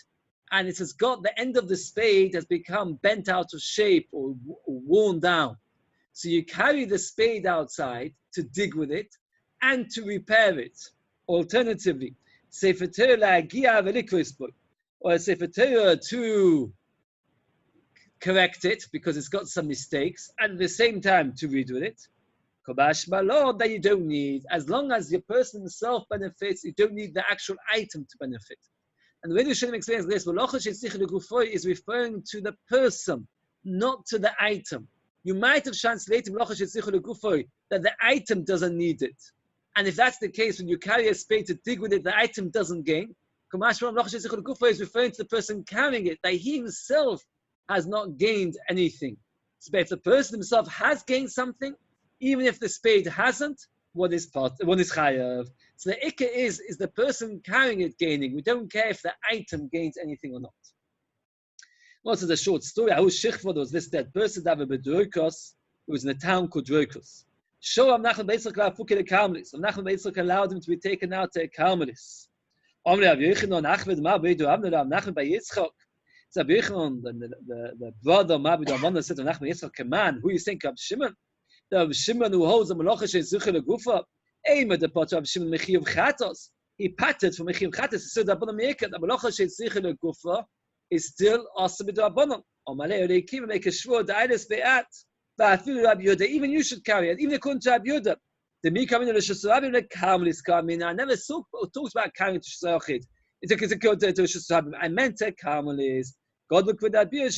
and the end of the spade has become bent out of shape or worn down. So you carry the spade outside to dig with it and to repair it. Alternatively, Sefer Torah la'agia v'likros bo, or Sefer Torah to correct it because it's got some mistakes, and at the same time to read with it. Kobash malod that you don't need, as long as your person himself benefits, you don't need the actual item to benefit. And the way the Shalom explains this, is referring to the person, not to the item. You might have translated that the item doesn't need it. And if that's the case, when you carry a spade to dig with it, the item doesn't gain. Is referring to the person carrying it, that he himself has not gained anything. So if the person himself has gained something, even if the spade hasn't, what is chayav? So the ikka is the person carrying it gaining. We don't care if the item gains anything or not. Also, the short story. There was this dead person that was in a town called Droikos. Show Nachman Beitzrak Fuke the Carmelis. Nachman Beitzrak allowed him to be taken out to a Carmelis. So the brother Mabid Amanda said to Nachman Yitzchak, come on, who you think of Shimon? The Shimon who holds the Malacha Shezuchel Gufa. Aim at the potter of Shimon Mechiv Chatos. He patted for Mechiv Chatos. He said that the Malacha Shezuchel Gufa is still also with Rabbanon. Omalei Oleikim make a shvur da'idus be'at. Even you should carry it, even according to Rabbi Yehuda. The me coming to the Shusarabim, the Carmelis coming. I never talked about carrying to Shusarachid. It's a good to Shusarabim. I meant to Carmelis. God look with that beer.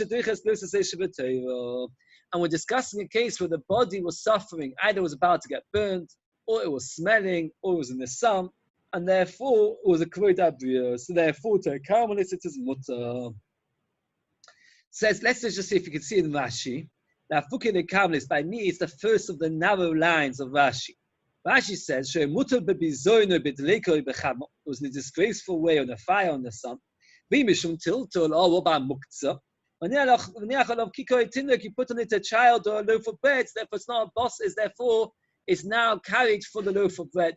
And we're discussing a case where the body was suffering. Either it was about to get burned, or it was smelling, or it was in the sun, and therefore it was a kvod abiyah. So therefore, to a Carmelis, it is mutter. Says, let's just see if you can see in Rashi. Now, Fuke the Carmelis, by me, is the first of the narrow lines of Rashi. Rashi says, it was in a disgraceful way on the fire on the sun. Oh, what about muktzah? You put on it a child or a loaf of bread, therefore it's not a boss, therefore it's now carried for the loaf of bread.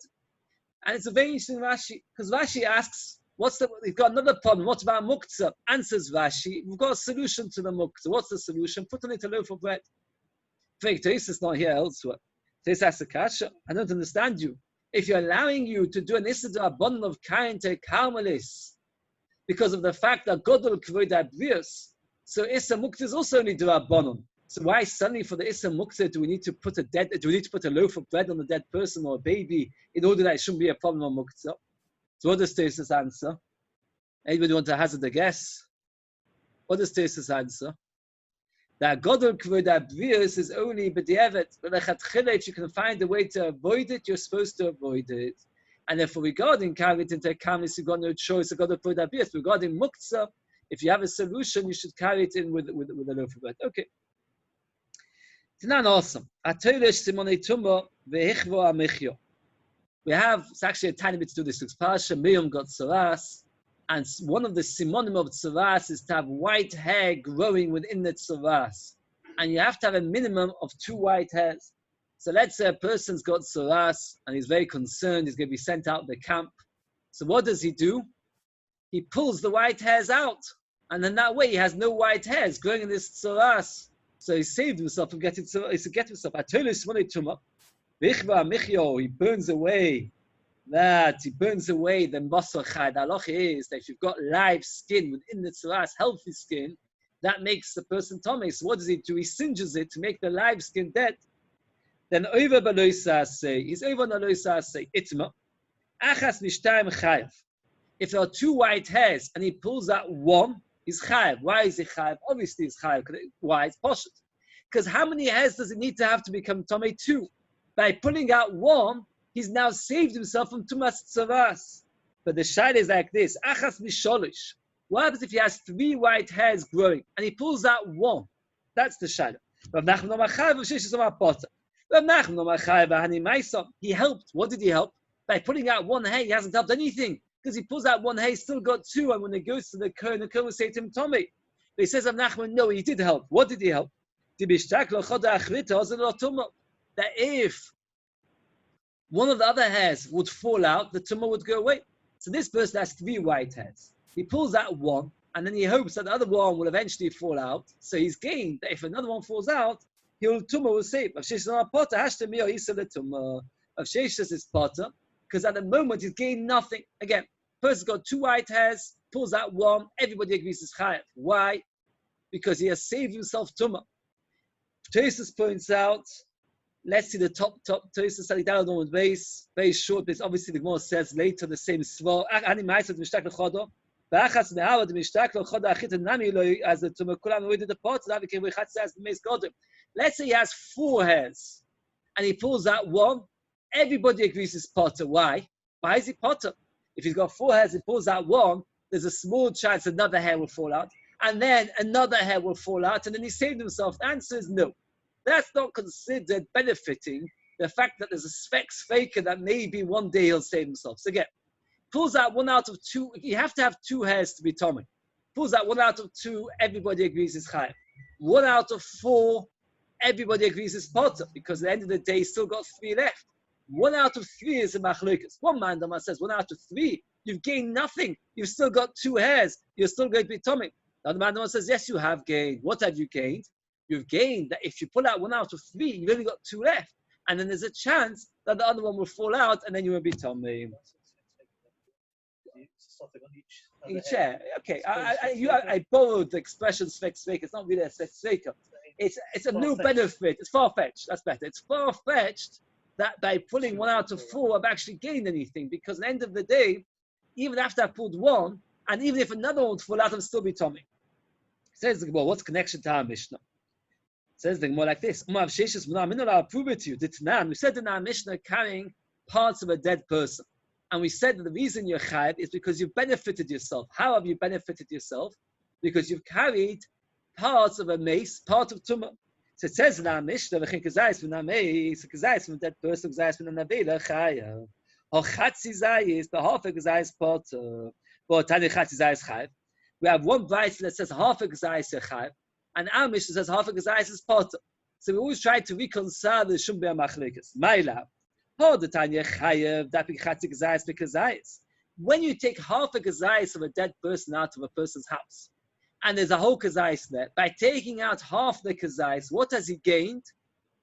And it's a very interesting Rashi, because Rashi asks, we've got another problem, what about muktzah? Answers Rashi, we've got a solution to the muktzah. What's the solution? Put on it a loaf of bread. This is not here elsewhere. This asks a kasha, I don't understand you. If you're allowing you to do an issa d'rabbanan of carrying to a Carmelis, because of the fact that Godel Kvod Abrius, so Issa Muktzah is also only d'rabbanan. So why suddenly for the Issa Muktzah do we need to put a loaf of bread on a dead person or a baby in order that it shouldn't be a problem on Muktzah? So what does Tesis answer? Anybody want to hazard a guess? What does Tesis answer? That Godel Kvod Abrius is only b'di'evet, but if you can find a way to avoid it, you're supposed to avoid it. And therefore, regarding carrying it into a Carmelis, you've got no choice. You've got to put that beer. Regarding muktzah, if you have a solution, you should carry it in with a loaf of bread. Okay. It's not awesome. We have, it's actually a tiny bit to do this. Parasha Miriam got tzaras, and one of the simonim of tzaras is to have white hair growing within the tzaras. And you have to have a minimum of 2 white hairs. So let's say a person's got tzaras and he's very concerned, he's going to be sent out of the camp. So what does he do? He pulls the white hairs out. And then that way he has no white hairs growing in this tzaras. So he saved himself from getting tzaras. He get himself. He burns away that. He burns away the masar chai. The halacha is that if you've got live skin within the tzaras, healthy skin, that makes the person tummy. So what does he do? He singes it to make the live skin dead. Then over baloisase, he's over on aloisase, itma. Achas mishtayim chayav. If there are 2 white hairs and he pulls out 1, he's chayav. Why is he chayav? Obviously he's chayav. Why? It's poshut. Because how many hairs does it need to have to become tomei? 2. By pulling out 1, he's now saved himself from tumas tzaras. But the shayla is like this: achas misholish. What happens if he has 3 white hairs growing and he pulls out 1? That's the shayla. He helped. What did he help? By pulling out 1 hair, he hasn't helped anything. Because he pulls out 1 hair, he's still got 2. And when he goes to the Kohen will say to him, Tommy. But he says, Nachman, no, he did help. What did he help? That if one of the other hairs would fall out, the tumor would go away. So this person has 3 white hairs. He pulls out 1, and then he hopes that the other one will eventually fall out. So he's gained that if another one falls out, he'll tumah will save. Rav Sheshes not potter, hashtem or isa the tumah. Rav Sheshes is potter because at the moment he's gained nothing. Again, person's got 2 white hairs, pulls out one, everybody agrees it's chayav. Why? Because he has saved himself tumah. Tosis points out. Let's see the top. Tosis study down on the base, very short. But obviously the Gemara says later the same svar. Ani ma'aseh mishtak lechodo. Ba'achas me'avad mishtak lechodo achit nami lo as the tumah kulam we did the part that became we chatz as the meis godem. Let's say he has 4 hairs, and he pulls out one. Everybody agrees it's potter. Why? Why is he potter? If he's got 4 hairs, he pulls out one. There's a small chance another hair will fall out, and then another hair will fall out, and then he saved himself. The answer is no. That's not considered benefiting the fact that there's a specs faker that maybe one day he'll save himself. So again, pulls out 1 out of 2. You have to have 2 hairs to be Tommy. Pulls out 1 out of 2. Everybody agrees is chayav. 1 out of 4. Everybody agrees is potter because at the end of the day, he's still got 3 left. 1 out of 3 is a machlokas. One man says 1 out of 3. You've gained nothing. You've still got 2 hairs. You're still going to be Tommy. The other man says yes, you have gained. What have you gained? You've gained that if you pull out 1 out of 3, you've only got 2 left. And then there's a chance that the other one will fall out and then you will be Tommy. Each hair. Okay, I borrowed the expression specs fake. It's not really a specs faker. It's a new benefit. It's far-fetched. That's better. It's far-fetched that by pulling 1 out of 4, I've actually gained anything. Because at the end of the day, even after I pulled 1, and even if another one would fall out, I'll still be Tommy. Says the Gemara, what's the connection to our Mishnah? Says the Gemara like this. I'll prove it to you. We said in our Mishnah carrying parts of a dead person. And we said that the reason you're chayav is because you've benefited yourself. How have you benefited yourself? Because you've carried parts of a mace, part of tumah. So it says in our Mishnah, from a dead person, the half a gazais part. We have one brayta that says half a gazais chayav. And our Mishnah says half a gazais is potter. So we always try to reconcile the shumbei machlekas. Ma'ila, when you take half a gazais of a dead person out of a person's house, and there's a whole gazais there, by taking out half the gazais, what has he gained?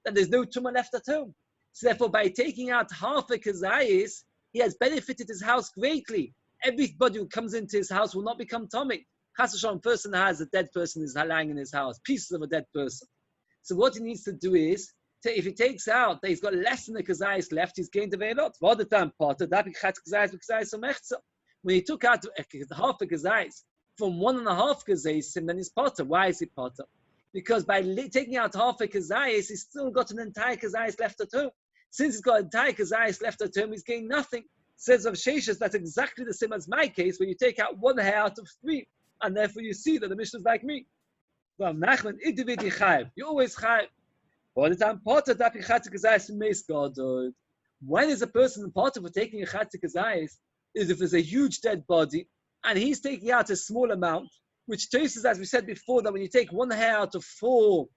That there's no tumah left at home. So therefore, by taking out half a gazais, he has benefited his house greatly. Everybody who comes into his house will not become tomei. Chas v'shalom, person has a dead person is lying in his house, pieces of a dead person. So what he needs to do is, if he takes out that he's got less than the kazayis left, he's gained a very lot. When he took out half a kazayis from 1.5 kazayis, then he's potter. Why is he potter? Because by taking out half a kazayis, he's still got an entire kazayis left at home. Since he's got an entire kazayis left at home, he's gained nothing. Says Rav Sheshes, that's exactly the same as my case, where you take out 1 hair out of 3. And therefore you see that the Mishnah is like me. You always chayav. When is a person potter for taking a chatzik kazayis? Is if there's a huge dead body and he's taking out a small amount, which traces, as we said before, that when you take 1 hair out of 4,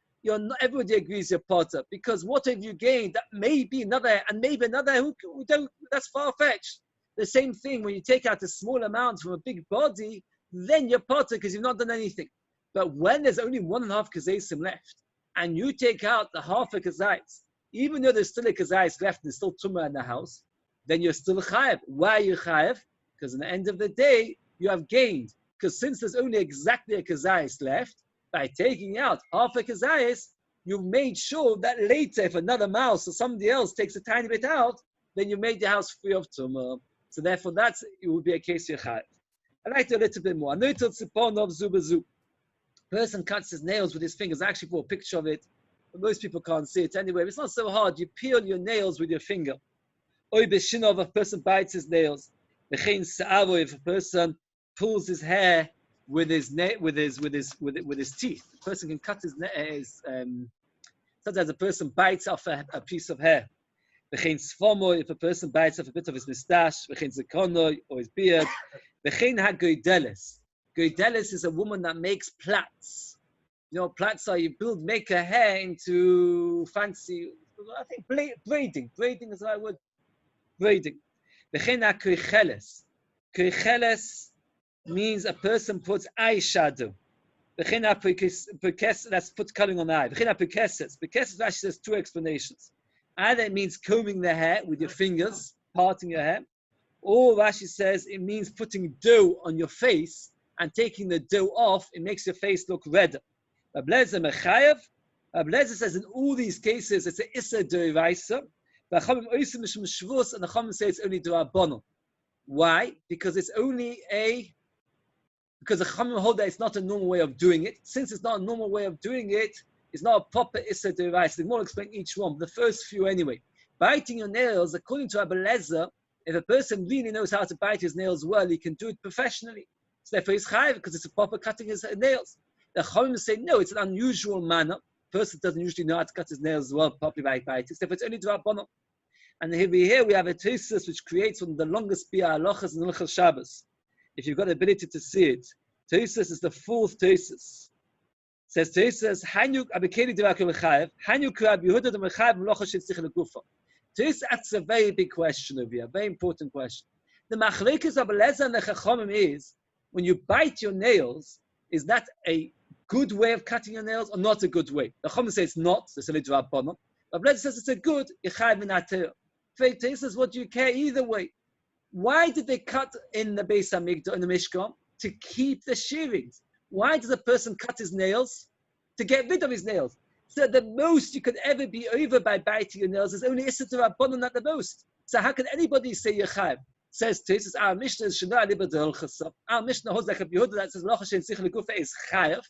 everybody agrees you're potter, because what have you gained? That may be another hair, and maybe another hair who don't. That's far-fetched. The same thing when you take out a small amount from a big body, then you're potter because you've not done anything. But when there's only 1.5 kazayis left, and you take out the half a kazayis, even though there's still a kazayis left and there's still tumah in the house, then you're still chayav. Why are you chayav? Because at the end of the day, you have gained. Because since there's only exactly a kazayis left, by taking out half a kazayis, you've made sure that later, if another mouse or somebody else takes a tiny bit out, then you made the house free of tumah. So therefore, it would be a case you're chayav. I like to a little bit more. Person cuts his nails with his fingers. I actually put a picture of it, but most people can't see it anyway. It's not so hard. You peel your nails with your finger. If a person bites his nails. If a person pulls his hair with his teeth. The person can cut his sometimes a person bites off a piece of hair. If a person bites off a bit of his moustache, or his beard. Goydelis is a woman that makes plaits. Plaits are you make a hair into fancy, I think braiding. Braiding is the right word. Braiding. Kricheles means a person puts eyeshadow. Let's put coloring on the eye. Pekeses Rashi says two explanations. Either it means combing the hair with your fingers, parting your hair, or Rashi says it means putting dough on your face and taking the dough off. It makes your face look redder. Ablezer says in all these cases it's a Issa D'Oraisa. And the Chachamim say it's only D'Rabbanan. Why? Because the Chachamim hold that it's not a normal way of doing it. Since it's not a normal way of doing it, it's not a proper Issa D'Oraisa. The Gemara explain each one, the first few anyway. Biting your nails, according to Abelezer, if a person really knows how to bite his nails well, he can do it professionally. So therefore he's chayav because it's a proper cutting his nails. The Chachamim say no, it's an unusual manner. A person doesn't usually know how to cut his nails well properly by biting. So therefore it's only D'Rabbanan. And here we have a Tosfos which creates one of the longest Biur Halachos in Hilchos Shabbos. If you've got the ability to see it, Tosfos is the fourth Tosfos. Says Tosfos, Hanuk abekeli d'rakul chayav, Hanuk Rabbi Yehuda d'mechayav melacha shetzich legufa. Tosfos asks a very big question over here, a very important question. The machlekes of Abelezer and the Chachamim is, when you bite your nails, is that a good way of cutting your nails or not a good way? The Chachamim say it's not, so it's only D'Rabbanan. Abelezer says it's a good, yechayav v'nater. Tosfos, what do you care either way? Why did they cut in the Beis Hamikdash, in the Mishkan? To keep the shearings. Why does a person cut his nails? To get rid of his nails. So the most you could ever be over by biting your nails is only Issa D'Rabbanan at the most. So how can anybody say Yechayav? Says Tosfos, our Mishnah is Shana Liba D'Halchasa. Our Mishnah holds like a Yehuda that says Melacha She'en Tzich Legufa is Chayav.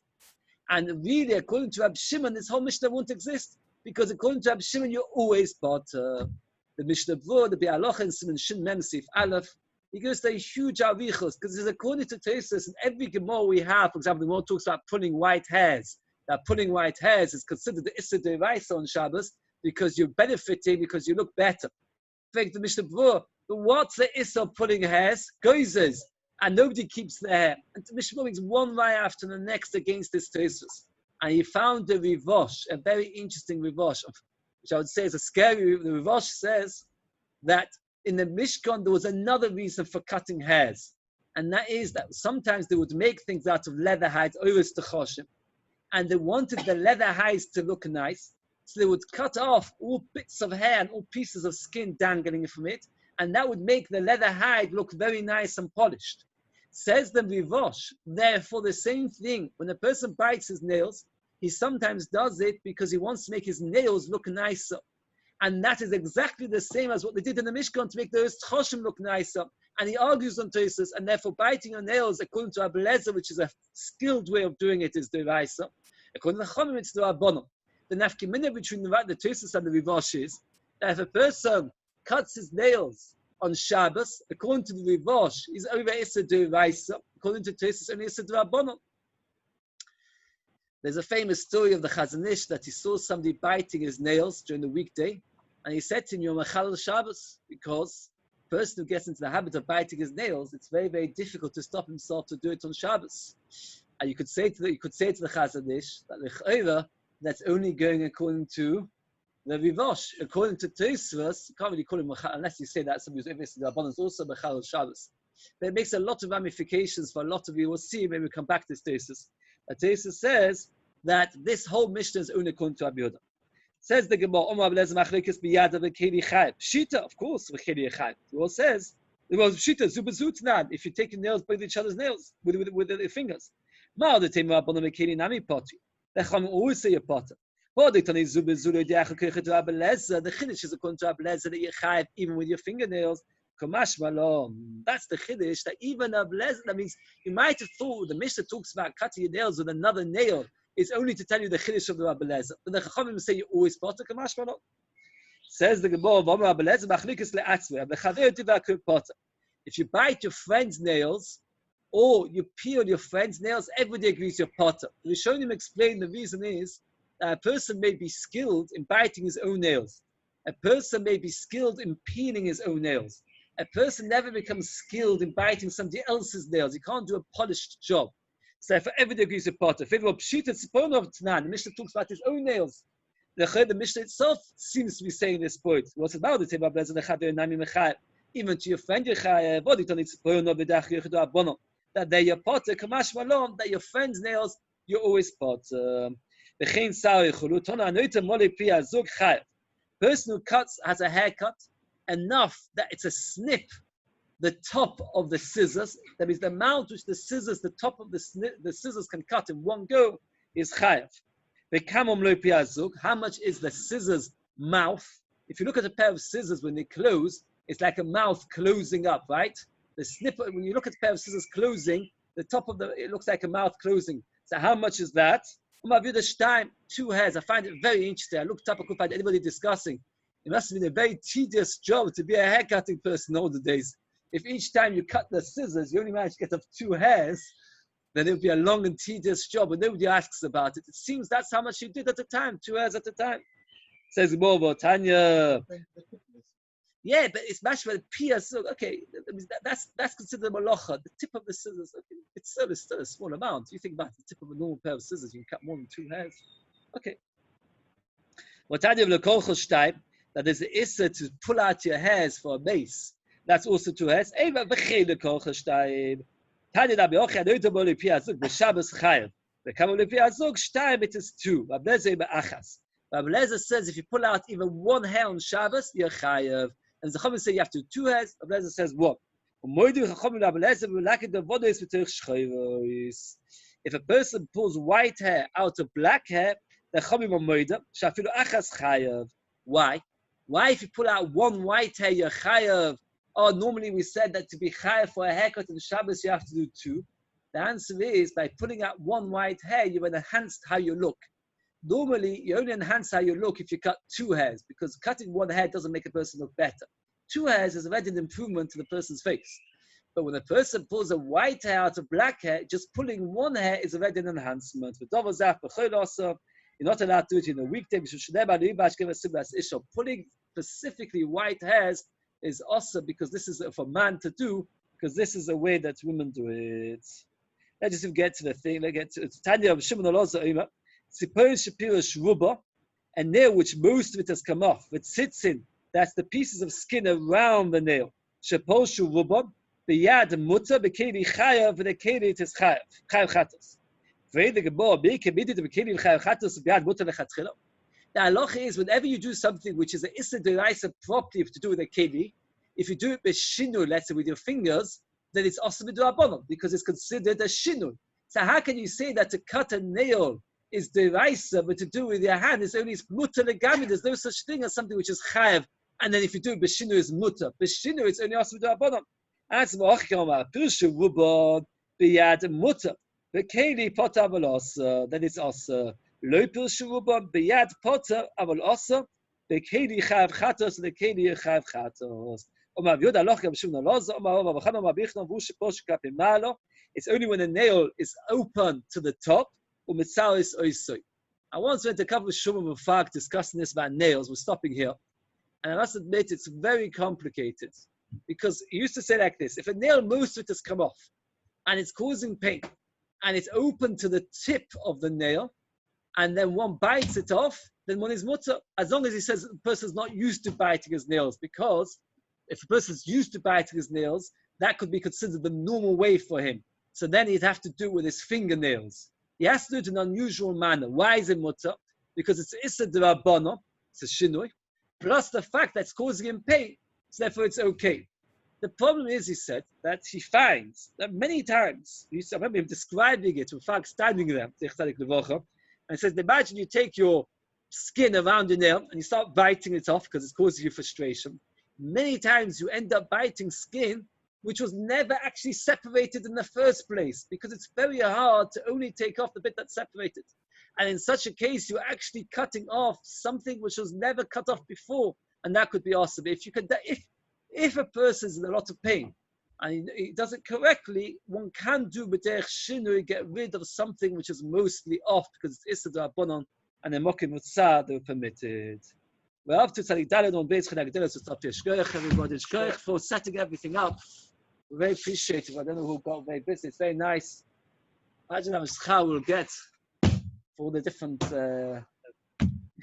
And really, according to Rab Shimon, this whole Mishnah won't exist. Because according to Rab Shimon, you're always potter. The Mishnah V'or, the Biur Halacha, and Siman Shin Mem Sif Aleph, he goes to a huge arichos, because it's according to Tosfos, in every Gemara we have, for example, the Gemara talks about pulling white hairs. That pulling white hairs is considered the Issa D'Oraisa on Shabbos, because you're benefiting, because you look better. In fact, the Mishnah V'or, but what's the Issa of pulling hairs? Goizes, and nobody keeps their hair. And the Mishnah brings one right after the next against this Tosfos. And he found a Rivosh, a very interesting Rivosh, which I would say is a scary. The Rivosh says that in the Mishkan there was another reason for cutting hairs, and that is that sometimes they would make things out of leather hides, oros techoshim, and they wanted the leather hides to look nice, so they would cut off all bits of hair and all pieces of skin dangling from it, and that would make the leather hide look very nice and polished. Says the Rivosh, therefore the same thing, when a person bites his nails, he sometimes does it because he wants to make his nails look nicer. And that is exactly the same as what they did in the Mishkan to make those Choshim look nicer. And he argues on Tosfos, and therefore biting your nails, according to Abelezer, which is a skilled way of doing it, is D'Oraisa. According to the Chachamim, it's D'Rabbanan. The nafkamina between the Tosfos and the Rivosh is that if a person cuts his nails on Shabbos, according to the Rivosh, he's over Issa D'Oraisa. According to Tosfos, only Issa D'Rabbanan. There's a famous story of the Chazon Ish that he saw somebody biting his nails during the weekday, and he said to him, "You're Machal Shabbos," because the person who gets into the habit of biting his nails, it's very, very difficult to stop himself to do it on Shabbos. And you could say to the Chazon Ish that that's only going according to the Rivosh. According to Tosfos, you can't really call him Machal unless you say that somebody who's the abundance also Machal Shabbos. But it makes a lot of ramifications for a lot of you. We'll see when we come back to Tosfos. Tosfos says that this whole Mishnah is only according to Rabbi Yehuda. Says the Gemara, Shita, of course, It all says, Shita, if you take your nails, by each other's nails with the fingers. The Chachamim always say a potter. The Chiddush is according to Rabbi Lezer that you chayav even with your fingernails. Kamash malom. That's the Chiddush, that even Abelezer, that means you might have thought the Mishnah talks about cutting your nails with another nail. It's only to tell you the Chiddush of the Abelezer. But the Chachamim say you always potter. Kamash malom. Says the Gemara, Abelezer machlikas le'atzvei. Abechaver tivakir potter. If you bite your friend's nails, or you peel your friend's nails, everybody agrees you're potter. The Rishonim explain the reason is that a person may be skilled in biting his own nails. A person may be skilled in peeling his own nails. A person never becomes skilled in biting somebody else's nails. He can't do a polished job. So for everybody agrees with potter. The Mishnah talks about his own nails. The Mishnah itself seems to be saying this point. What's about it? Even to your friend, that they're your potter, kamash malom, that your friend's nails, you're always part. Person who cuts has a haircut enough that it's a snip, the top of the scissors. That is the amount which the scissors, the top of the scissors can cut in one go is chayav. How much is the scissors mouth? If you look at a pair of scissors when they close, it's like a mouth closing up, right? The snip, when you look at a pair of scissors closing, the top of it looks like a mouth closing. So how much is that? 2 hairs. I find it very interesting. I looked up, I couldn't find anybody discussing. It must have been a very tedious job to be a haircutting person all the days. If each time you cut the scissors, you only manage to get up 2 hairs, then it would be a long and tedious job, and nobody asks about it. It seems that's how much you did at the time, 2 hairs at a time. Says Bobo, Tanya. Yeah, but it's much for the pia. So okay, that's considered malacha. The tip of the scissors, okay, it's still a small amount. You think about the tip of a normal pair of scissors, you can cut more than 2 hairs. Okay. What Tanya of the kolchoshtein, that there's the issa to pull out your hairs for a base. That's also 2 hairs. Eva b'chele kolchoshtein. Tanya da b'ochad oitabo lepi azug b'Shabbos chayav. B'kamo lepi azug shtayim it is 2. B'ablezer b'achas. B'ablezer says if you pull out even 1 hair on Shabbos, you're chayav. And the Chachamim say you have to do 2 hairs. Ablezer says 1. If a person pulls white hair out of black hair, the Chachamim are moida. Shafilu achas chayav. Why? Why if you pull out 1 white hair, you're chayav? Oh, normally we said that to be chayav for a haircut in Shabbos, you have to do 2. The answer is by pulling out 1 white hair, you've enhanced how you look. Normally, you only enhance how you look if you cut 2 hairs, because cutting 1 hair doesn't make a person look better. 2 hairs is already an improvement to the person's face. But when a person pulls a white hair out of black hair, just pulling 1 hair is already an enhancement. You're not allowed to do it in a weekday. Pulling specifically white hairs is awesome because this is for man to do, because this is a way that women do it. Let's just get to the thing. Let's get to it. Tanya of Shimon Elazar. Suppose Shapira Shruba, a nail which most of it has come off, it sits in, that's the pieces of skin around the nail. Suppose Shruba, biyad mutter, bekeli chayav, v'nekeli it is chayav chatos. V'ede gebor, bekebidit, bekeli chayav chatos, biyad mutter lechatchila. The halacha is whenever you do something which is an issa deraisa properly to do with a keli, if you do it with shinu, let's say with your fingers, then it's also midrabanan because it's considered a shinu. So how can you say that to cut a nail is deraisa, but to do with your hand is only mutter legami? There's no such thing as something which is chayav, and then if you do it b'shinu is mutter. B'shinu it's only also midrabanan. As moachkama pirshu rubon biyad mutter. V'keli potter avalosa, then it's also. Lo pirshu rubon biyad potter avalosa. V'keli chayav chatos, v'keli chayav chatos. It's only when a nail is open to the top. I once went to a couple of Shumim of Fag discussing this about nails. We're stopping here. And I must admit, it's very complicated. Because he used to say like this, if a nail, most of it has come off, and it's causing pain, and it's open to the tip of the nail, and then one bites it off, then one is mutter. As long as he says the person's not used to biting his nails, because if a person's used to biting his nails, that could be considered the normal way for him. So then he'd have to do it with his fingernails. He has to do it in an unusual manner. Why is it mutter? Because it's issa d'rabbanan, it's a shinui, plus the fact that it's causing him pain, so therefore it's okay. The problem is, he said, that he finds that many times, I remember him describing it with Yehuda Steinberg there, and he says, imagine you take your skin around your nail and you start biting it off because it's causing you frustration. Many times you end up biting skin which was never actually separated in the first place, because it's very hard to only take off the bit that's separated. And in such a case, you're actually cutting off something which was never cut off before, and that could be awesome. If a person is in a lot of pain and he does it correctly, one can do b'derech shinui, get rid of something which is mostly off because it's issa d'rabbanan and the mokim mutzah they were permitted. We're up to Tzadik Daled on Beis Chenagdelos. It's up to Shkoyach, everybody. Shkoyach for setting everything up. We're very appreciative. I don't know who got very busy. It's very nice. Imagine how much schar we'll get for all the different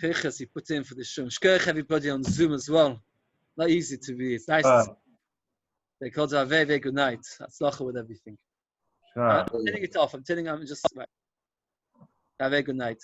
kirchas he put in for the show. Shkoyach, everybody on Zoom as well. Not easy to be. It's nice to see. They called it a very, very good night. Atzlacha with everything. Sure. I'm turning it off. I'm just right. Have a good night.